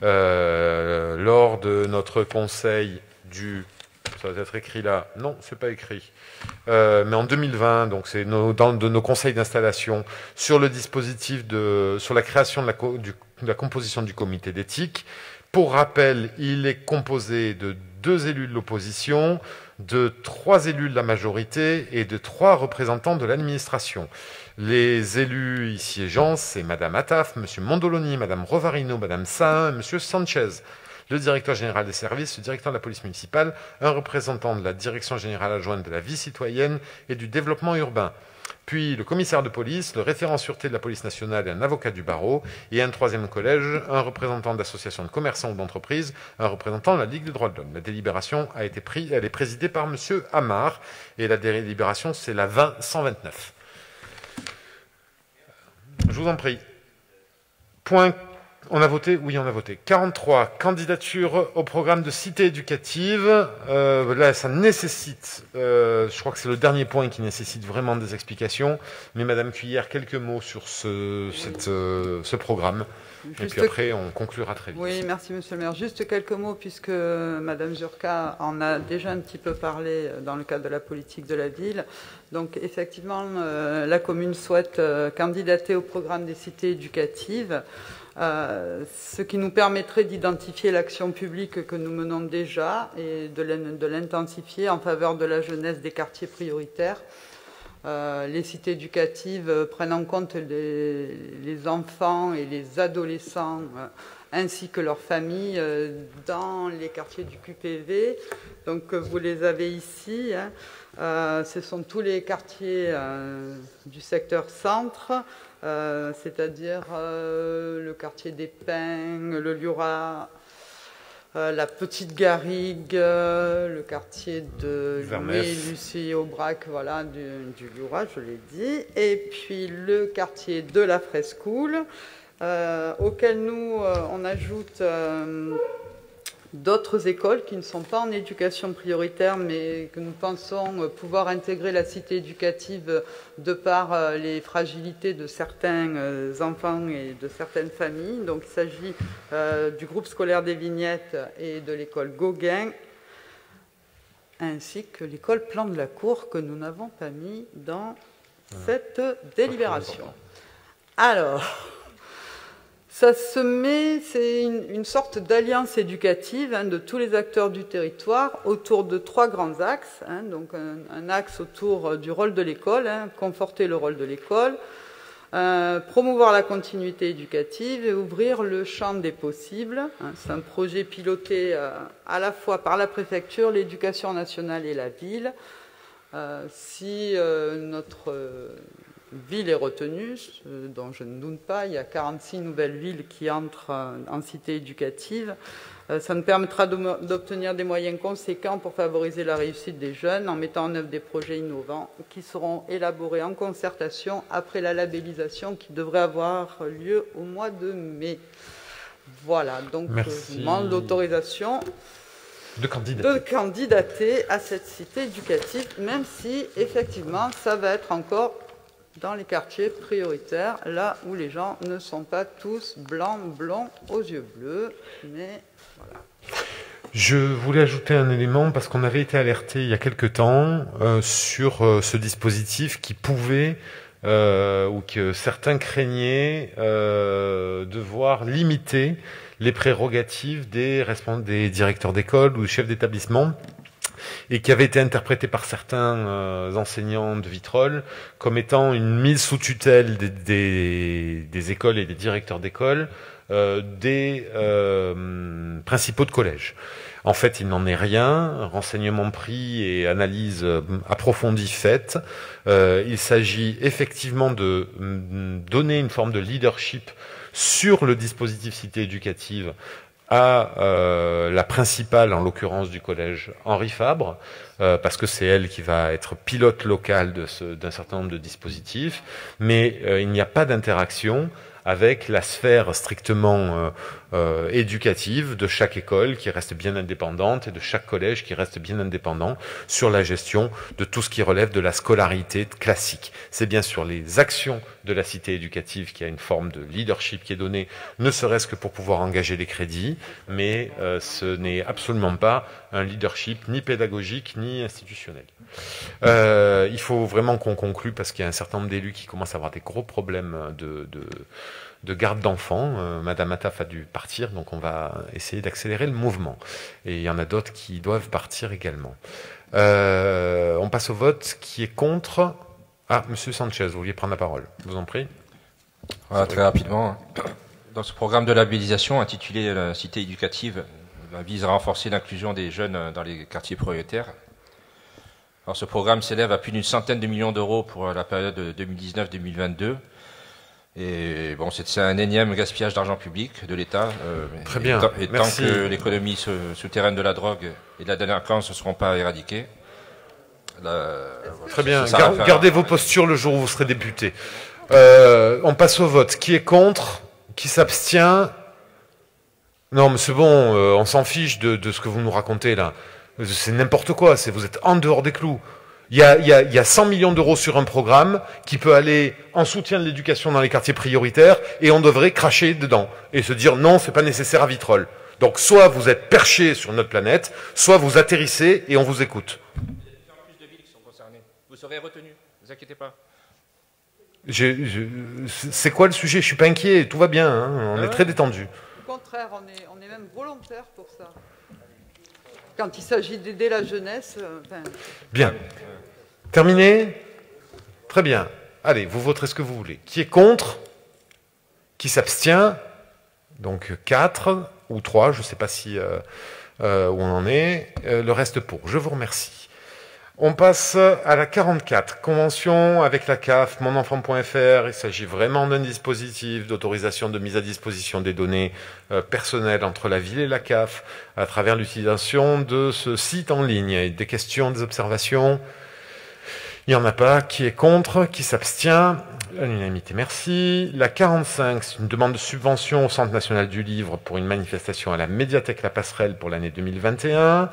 lors de notre conseil ça va être écrit là, non, c'est pas écrit, mais en 2020, donc c'est dans nos conseils d'installation, sur le dispositif sur la création de la composition du comité d'éthique. Pour rappel, il est composé de 2 élus de l'opposition, de 3 élus de la majorité et de 3 représentants de l'administration. Les élus y siégeant, c'est Madame Attaf, Monsieur Mondoloni, Madame Rovarino, Madame Sahin, Monsieur Sanchez. Le directeur général des services, le directeur de la police municipale, un représentant de la direction générale adjointe de la vie citoyenne et du développement urbain. Puis le commissaire de police, le référent sûreté de la police nationale et un avocat du barreau, et un 3e collège, un représentant d'associations de commerçants ou d'entreprises, un représentant de la Ligue des droits de l'homme. La délibération elle est présidée par Monsieur Amar, et la délibération c'est la 20-129. Je vous en prie. Point. On a voté? Oui, on a voté. 43, candidature au programme de cité éducative. Là, ça nécessite, je crois que c'est le dernier point qui nécessite vraiment des explications. Mais Madame Cuillère, quelques mots sur ce programme. Et puis après, on conclura très vite. Oui, merci Monsieur le maire. Juste quelques mots, puisque Madame Jurka en a déjà un petit peu parlé dans le cadre de la politique de la ville. Donc, effectivement, la commune souhaite candidater au programme des cités éducatives. Ce qui nous permettrait d'identifier l'action publique que nous menons déjà et de l'intensifier en faveur de la jeunesse des quartiers prioritaires. les cités éducatives prennent en compte les enfants et les adolescents ainsi que leurs familles dans les quartiers du QPV. Donc vous les avez ici. Ce sont tous les quartiers du secteur centre, c'est-à-dire le quartier des Pins, le Liurat, la Petite Garrigue, le quartier de Lucie-Aubrac, voilà, du Liurat, je l'ai dit, et puis le quartier de la Frescoule, auquel nous, on ajoute d'autres écoles qui ne sont pas en éducation prioritaire, mais que nous pensons pouvoir intégrer la cité éducative de par les fragilités de certains enfants et de certaines familles. Donc il s'agit du groupe scolaire des Vignettes et de l'école Gauguin, ainsi que l'école Plan de la Cour, que nous n'avons pas mis dans cette délibération. Alors... ça se met, c'est une sorte d'alliance éducative de tous les acteurs du territoire autour de 3 grands axes. Donc un axe autour du rôle de l'école, conforter le rôle de l'école, promouvoir la continuité éducative et ouvrir le champ des possibles. C'est un projet piloté à la fois par la préfecture, l'éducation nationale et la ville. Si notre ville est retenue, dont je ne doute pas, il y a 46 nouvelles villes qui entrent en cité éducative. Ça nous permettra d'obtenir des moyens conséquents pour favoriser la réussite des jeunes en mettant en œuvre des projets innovants qui seront élaborés en concertation après la labellisation qui devrait avoir lieu au mois de mai. Voilà, donc je demande l'autorisation de candidater à cette cité éducative, même si effectivement ça va être encore dans les quartiers prioritaires, là où les gens ne sont pas tous blancs, blonds, aux yeux bleus, mais voilà. Je voulais ajouter un élément parce qu'on avait été alerté il y a quelque temps sur ce dispositif qui pouvait ou que certains craignaient devoir limiter les prérogatives des directeurs d'école ou des chefs d'établissement, et qui avait été interprété par certains enseignants de Vitrolles comme étant une mise sous tutelle des écoles et des directeurs d'école des principaux de collège. En fait, il n'en est rien. Renseignement pris et analyse approfondie faite. Il s'agit effectivement de donner une forme de leadership sur le dispositif cité éducative à la principale, en l'occurrence du collège Henri Fabre, parce que c'est elle qui va être pilote local d'un certain nombre de dispositifs, mais il n'y a pas d'interaction avec la sphère strictement éducative de chaque école qui reste bien indépendante et de chaque collège qui reste bien indépendant sur la gestion de tout ce qui relève de la scolarité classique. C'est bien sûr les actions de la cité éducative qui a une forme de leadership qui est donnée, ne serait-ce que pour pouvoir engager les crédits, mais ce n'est absolument pas un leadership ni pédagogique ni institutionnel. Il faut vraiment qu'on conclue parce qu'il y a un certain nombre d'élus qui commencent à avoir des gros problèmes de garde d'enfants. Madame Attaf a dû partir, donc on va essayer d'accélérer le mouvement. Et il y en a d'autres qui doivent partir également. On passe au vote. Qui est contre? Ah, Monsieur Sanchez, vous vouliez prendre la parole. Je vous en prie. Voilà, très rapidement. Dans ce programme de labellisation intitulé La cité éducative, vise à renforcer l'inclusion des jeunes dans les quartiers prioritaires. Alors, ce programme s'élève à plus d'une centaine de millions d'euros pour la période 2019-2022. Et bon, c'est un énième gaspillage d'argent public de l'État. Très bien. Et tant que l'économie souterraine de la drogue et de la délinquance ne seront pas éradiquées. Très bien. Gardez vos postures le jour où vous serez député. On passe au vote. Qui est contre? Qui s'abstient? Non, mais c'est bon, on s'en fiche de ce que vous nous racontez là. C'est n'importe quoi, vous êtes en dehors des clous. Il y a 100 millions d'euros sur un programme qui peut aller en soutien de l'éducation dans les quartiers prioritaires et on devrait cracher dedans et se dire non, c'est pas nécessaire à Vitrolles. Donc soit vous êtes perché sur notre planète, soit vous atterrissez et on vous écoute. Il y a de plus de villes qui sont concernées. Vous serez retenus, ne vous inquiétez pas. C'est quoi le sujet? Je suis pas inquiet, tout va bien, hein, on est très détendu. Au contraire, on est même volontaire pour ça. Quand il s'agit d'aider la jeunesse... Bien. Terminé? Très bien. Allez, vous voterez ce que vous voulez. Qui est contre? Qui s'abstient? Donc 4 ou 3, je ne sais pas si, où on en est. Le reste pour. Je vous remercie. On passe à la 44. Convention avec la CAF, monenfant.fr. Il s'agit vraiment d'un dispositif d'autorisation de mise à disposition des données personnelles entre la ville et la CAF à travers l'utilisation de ce site en ligne. Des questions, des observations? Il n'y en a pas. Qui est contre? Qui s'abstient? À l'unanimité, merci. La 45, c'est une demande de subvention au Centre national du livre pour une manifestation à la médiathèque La Passerelle pour l'année 2021.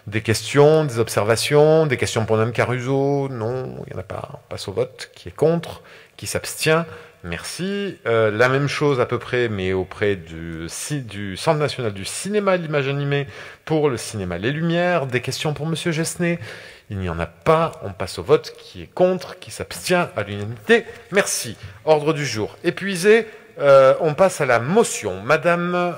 Des questions, des observations, des questions pour Mme Caruso? Non, il n'y en a pas. On passe au vote. Qui est contre? Qui s'abstient? Merci. La même chose à peu près, mais auprès du Centre national du cinéma et de l'image animée pour le cinéma Les Lumières. Des questions pour M. Gesnet? Il n'y en a pas. On passe au vote. Qui est contre? Qui s'abstient? À l'unanimité. Merci. Ordre du jour épuisé. On passe à la motion. Madame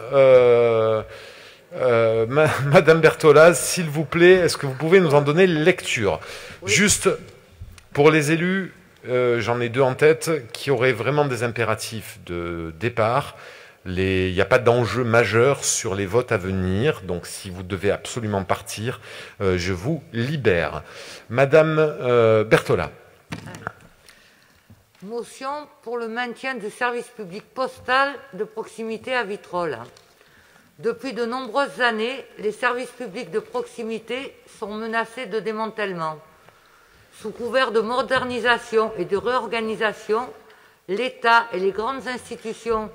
Bertolaz, s'il vous plaît, est-ce que vous pouvez nous en donner lecture? Oui. Juste pour les élus, j'en ai 2 en tête qui auraient vraiment des impératifs de départ. Il n'y a pas d'enjeu majeur sur les votes à venir, donc si vous devez absolument partir, je vous libère. Madame Bertolaz. Motion pour le maintien du service public postal de proximité à Vitrolles. Depuis de nombreuses années, les services publics de proximité sont menacés de démantèlement. Sous couvert de modernisation et de réorganisation, l'État et les grandes institutions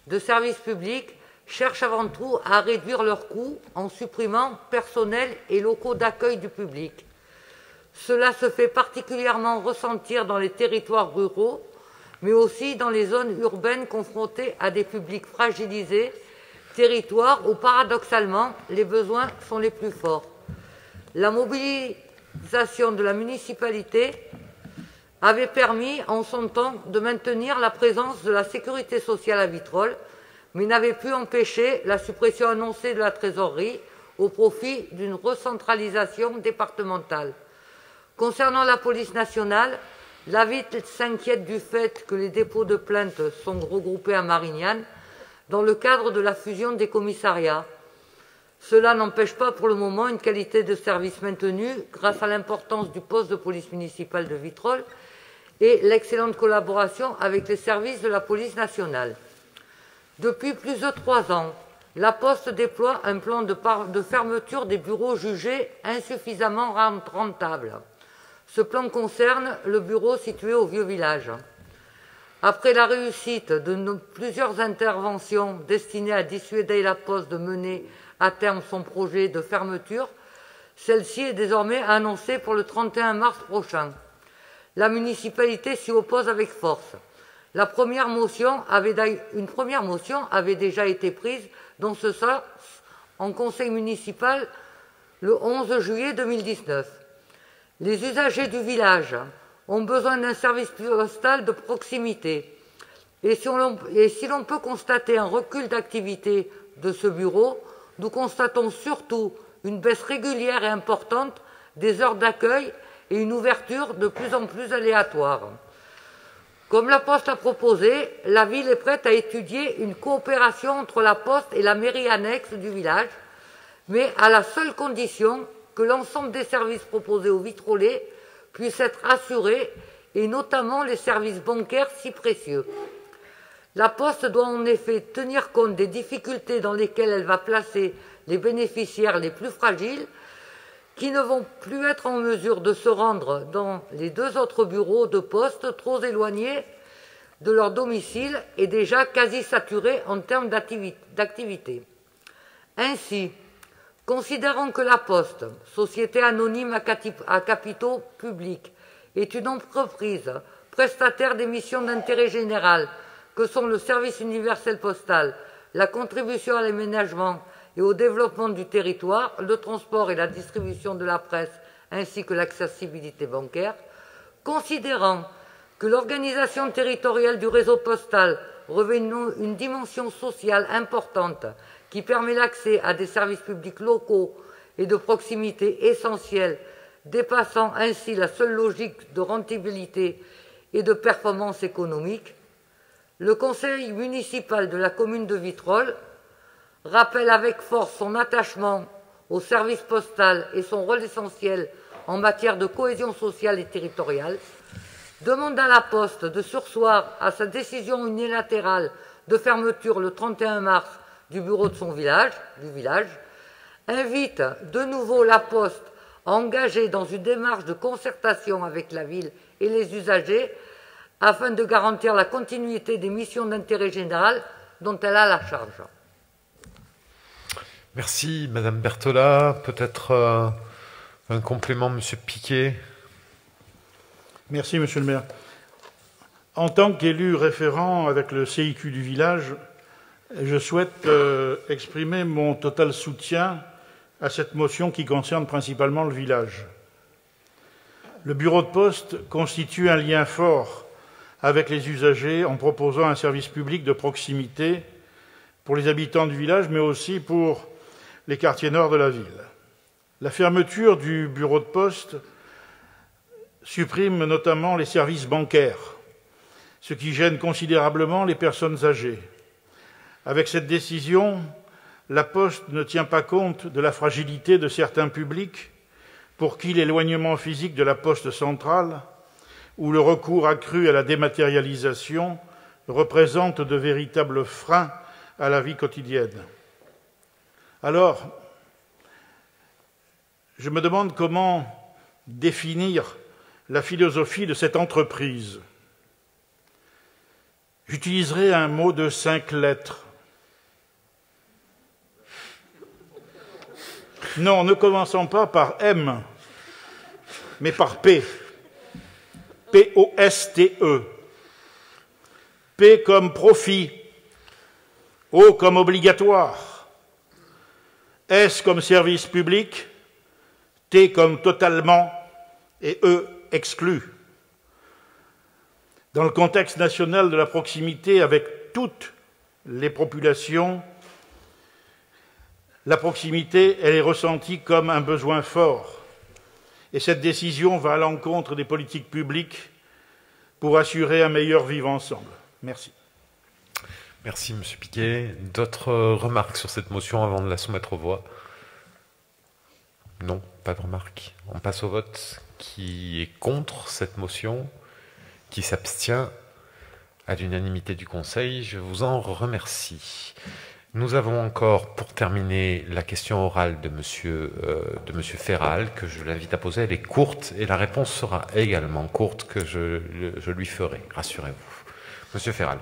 de services publics cherchent avant tout à réduire leurs coûts en supprimant personnel et locaux d'accueil du public. Cela se fait particulièrement ressentir dans les territoires ruraux, mais aussi dans les zones urbaines confrontées à des publics fragilisés, territoires où paradoxalement les besoins sont les plus forts. La mobilisation de la municipalité avait permis en son temps de maintenir la présence de la sécurité sociale à Vitrolles, mais n'avait pu empêcher la suppression annoncée de la trésorerie au profit d'une recentralisation départementale. Concernant la police nationale, la ville s'inquiète du fait que les dépôts de plaintes sont regroupés à Marignane dans le cadre de la fusion des commissariats. Cela n'empêche pas pour le moment une qualité de service maintenue grâce à l'importance du poste de police municipale de Vitrolles et l'excellente collaboration avec les services de la police nationale. Depuis plus de 3 ans, la Poste déploie un plan de fermeture des bureaux jugés insuffisamment rentables. Ce plan concerne le bureau situé au Vieux Village. Après la réussite de plusieurs interventions destinées à dissuader la Poste de mener à terme son projet de fermeture, celle-ci est désormais annoncée pour le 31 mars prochain. La municipalité s'y oppose avec force. Une première motion avait déjà été prise dans ce sens en conseil municipal le 11 juillet 2019. Les usagers du village ont besoin d'un service postal de proximité. Et si l'on peut constater un recul d'activité de ce bureau, nous constatons surtout une baisse régulière et importante des heures d'accueil et une ouverture de plus en plus aléatoire. Comme la Poste a proposé, la ville est prête à étudier une coopération entre la Poste et la mairie annexe du village, mais à la seule condition que l'ensemble des services proposés aux Vitrolais puissent être assurés, et notamment les services bancaires si précieux. La Poste doit en effet tenir compte des difficultés dans lesquelles elle va placer les bénéficiaires les plus fragiles, qui ne vont plus être en mesure de se rendre dans les 2 autres bureaux de poste trop éloignés de leur domicile et déjà quasi saturés en termes d'activité. Ainsi, considérant que la Poste, société anonyme à capitaux publics, est une entreprise prestataire des missions d'intérêt général que sont le service universel postal, la contribution à l'aménagement et au développement du territoire, le transport et la distribution de la presse, ainsi que l'accessibilité bancaire, considérant que l'organisation territoriale du réseau postal revêt une dimension sociale importante qui permet l'accès à des services publics locaux et de proximité essentiels dépassant ainsi la seule logique de rentabilité et de performance économique, le conseil municipal de la commune de Vitrolles rappelle avec force son attachement au service postal et son rôle essentiel en matière de cohésion sociale et territoriale, demande à la Poste de surseoir à sa décision unilatérale de fermeture le 31 mars du bureau de son village, invite de nouveau la Poste à engager dans une démarche de concertation avec la ville et les usagers afin de garantir la continuité des missions d'intérêt général dont elle a la charge. Merci, Madame Berthola. Peut-être un complément, Monsieur Piquet. Merci, Monsieur le maire. En tant qu'élu référent avec le CIQ du village, je souhaite exprimer mon total soutien à cette motion qui concerne principalement le village. Le bureau de poste constitue un lien fort avec les usagers en proposant un service public de proximité pour les habitants du village, mais aussi pour les quartiers nord de la ville. La fermeture du bureau de poste supprime notamment les services bancaires, ce qui gêne considérablement les personnes âgées. Avec cette décision, la Poste ne tient pas compte de la fragilité de certains publics pour qui l'éloignement physique de la poste centrale ou le recours accru à la dématérialisation représentent de véritables freins à la vie quotidienne. Alors, je me demande comment définir la philosophie de cette entreprise. J'utiliserai un mot de 5 lettres. Non, ne commençons pas par M, mais par P. P-O-S-T-E. P comme profit, O comme obligatoire, S comme service public, T comme totalement et E exclu. Dans le contexte national de la proximité avec toutes les populations, la proximité, elle est ressentie comme un besoin fort. Et cette décision va à l'encontre des politiques publiques pour assurer un meilleur vivre ensemble. Merci. Merci, M. Piquet. D'autres remarques sur cette motion avant de la soumettre aux voix? Non, pas de remarques. On passe au vote. Qui est contre cette motion? Qui s'abstient? À l'unanimité du Conseil, je vous en remercie. Nous avons encore, pour terminer, la question orale de Monsieur Ferral, que je l'invite à poser. Elle est courte et la réponse sera également courte, que je lui ferai, rassurez-vous. Monsieur Ferral.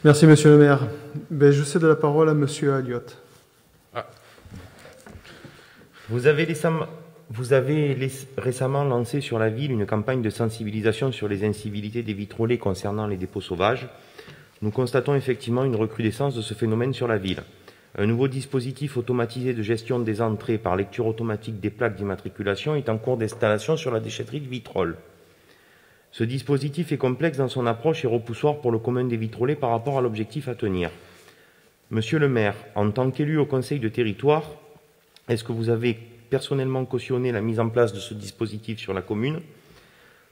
Merci, Monsieur le maire. Je cède la parole à Monsieur Alliot. Ah. Vous avez récemment lancé sur la ville une campagne de sensibilisation sur les incivilités des vitrolets concernant les dépôts sauvages. Nous constatons effectivement une recrudescence de ce phénomène sur la ville. Un nouveau dispositif automatisé de gestion des entrées par lecture automatique des plaques d'immatriculation est en cours d'installation sur la déchetterie de Vitrolles. Ce dispositif est complexe dans son approche et repoussoir pour le commun des vitrolets par rapport à l'objectif à tenir. Monsieur le maire, en tant qu'élu au conseil de territoire, est-ce que vous avez personnellement cautionné la mise en place de ce dispositif sur la commune?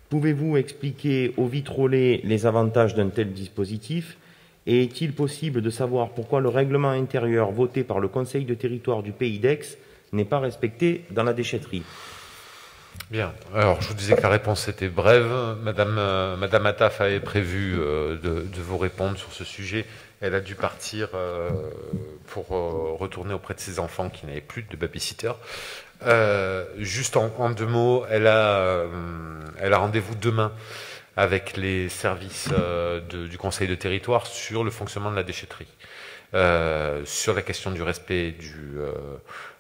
Pouvez-vous expliquer aux vitrolets les avantages d'un tel dispositif? Et est-il possible de savoir pourquoi le règlement intérieur voté par le conseil de territoire du Pays d'Aix n'est pas respecté dans la déchetterie? Bien. Alors, je vous disais que la réponse était brève. Madame Attaf avait prévu de vous répondre sur ce sujet. Elle a dû partir pour retourner auprès de ses enfants qui n'avaient plus de babysitter. Juste en 2 mots, elle a rendez-vous demain avec les services du Conseil de territoire sur le fonctionnement de la déchetterie, sur la question du respect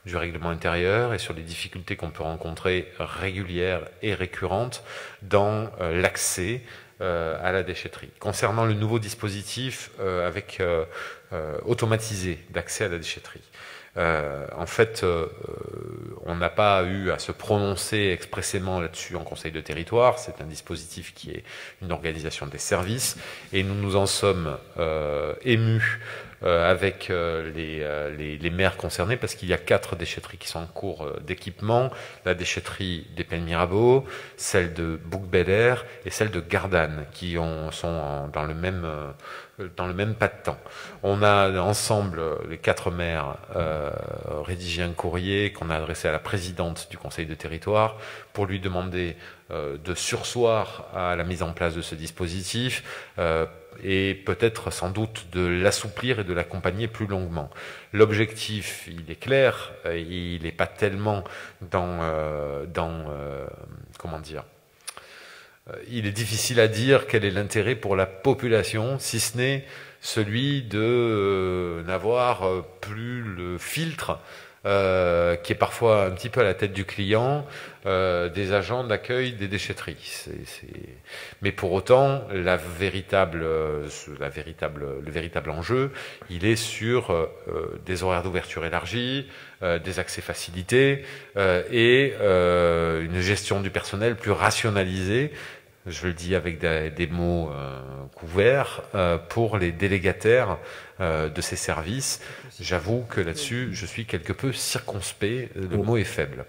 du règlement intérieur et sur les difficultés qu'on peut rencontrer régulières et récurrentes dans l'accès à la déchetterie. Concernant le nouveau dispositif automatisé d'accès à la déchetterie, en fait, on n'a pas eu à se prononcer expressément là-dessus en Conseil de territoire. C'est un dispositif qui est une organisation des services et nous nous en sommes émus avec les maires concernés, parce qu'il y a 4 déchetteries qui sont en cours d'équipement, la déchetterie d'Épine Mirabeau, celle de Bouc-Bel-Air et celle de Gardanne, qui sont dans le même pas de temps. On a ensemble, les 4 maires, rédigé un courrier qu'on a adressé à la présidente du conseil de territoire pour lui demander de surseoir à la mise en place de ce dispositif et peut-être sans doute de l'assouplir et de l'accompagner plus longuement. L'objectif, il est clair, il n'est pas tellement comment dire, il est difficile à dire quel est l'intérêt pour la population, si ce n'est celui de n'avoir plus le filtre qui est parfois un petit peu à la tête du client, des agents d'accueil des déchetteries. Mais pour autant, le véritable enjeu, il est sur des horaires d'ouverture élargis, des accès facilités et une gestion du personnel plus rationalisée. Je le dis avec des mots couverts, pour les délégataires de ces services. J'avoue que là-dessus, je suis quelque peu circonspect, le mot est faible.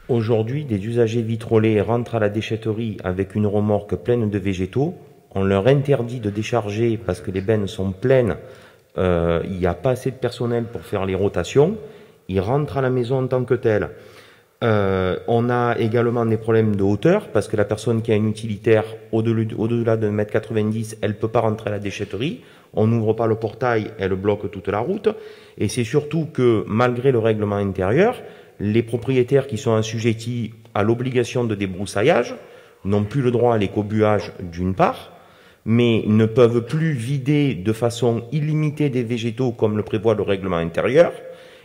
Aujourd'hui, des usagers vitrolés rentrent à la déchetterie avec une remorque pleine de végétaux. On leur interdit de décharger parce que les bennes sont pleines, il n'y a pas assez de personnel pour faire les rotations. Ils rentrent à la maison en tant que tels. On a également des problèmes de hauteur parce que la personne qui a une utilitaire au-delà de 1,90 m, elle ne peut pas rentrer à la déchetterie. On n'ouvre pas le portail, elle bloque toute la route. Et c'est surtout que malgré le règlement intérieur, les propriétaires qui sont assujettis à l'obligation de débroussaillage n'ont plus le droit à l'écobuage d'une part, mais ne peuvent plus vider de façon illimitée des végétaux comme le prévoit le règlement intérieur.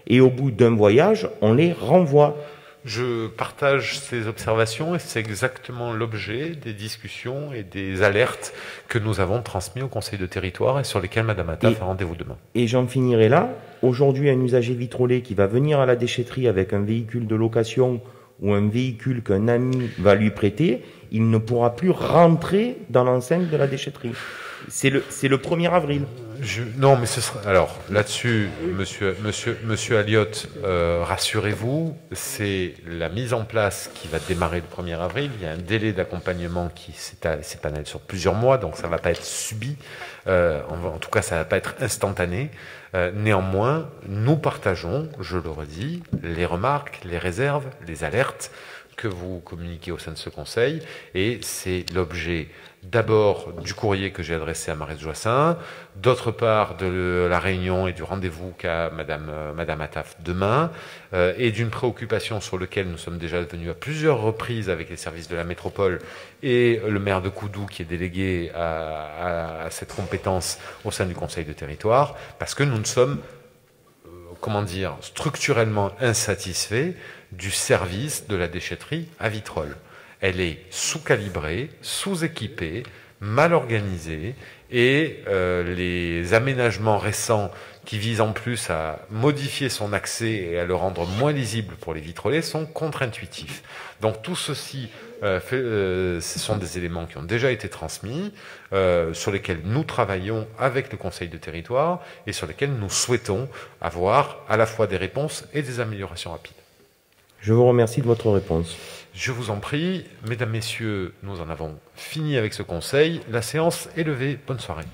Et au bout d'un voyage, on les renvoie. Je partage ces observations et c'est exactement l'objet des discussions et des alertes que nous avons transmis au Conseil de territoire et sur lesquelles Mme Attaf a rendez-vous demain. Et j'en finirai là. Aujourd'hui, un usager vitrolé qui va venir à la déchetterie avec un véhicule de location ou un véhicule qu'un ami va lui prêter, il ne pourra plus rentrer dans l'enceinte de la déchetterie. C'est le 1er avril. Non, mais ce sera. Alors là-dessus, monsieur Aliotte, rassurez-vous, c'est la mise en place qui va démarrer le 1er avril. Il y a un délai d'accompagnement qui s'épanelle sur plusieurs mois, donc ça ne va pas être subi. En tout cas, ça ne va pas être instantané. Néanmoins, nous partageons, je le redis, les remarques, les réserves, les alertes que vous communiquez au sein de ce conseil, et c'est l'objet d'abord du courrier que j'ai adressé à Maryse Joissin, d'autre part de la réunion et du rendez-vous qu'a Madame Attaf demain, et d'une préoccupation sur laquelle nous sommes déjà venus à plusieurs reprises avec les services de la métropole et le maire de Coudou qui est délégué à cette compétence au sein du conseil de territoire, parce que nous ne sommes structurellement insatisfaits du service de la déchetterie à Vitrolles. Elle est sous-calibrée, sous-équipée, mal organisée, et les aménagements récents qui visent en plus à modifier son accès et à le rendre moins lisible pour les vitrolets sont contre-intuitifs. Donc tout ceci, ce sont des éléments qui ont déjà été transmis, sur lesquels nous travaillons avec le Conseil de territoire et sur lesquels nous souhaitons avoir à la fois des réponses et des améliorations rapides. Je vous remercie de votre réponse. Je vous en prie, mesdames, messieurs, nous en avons fini avec ce conseil. La séance est levée. Bonne soirée.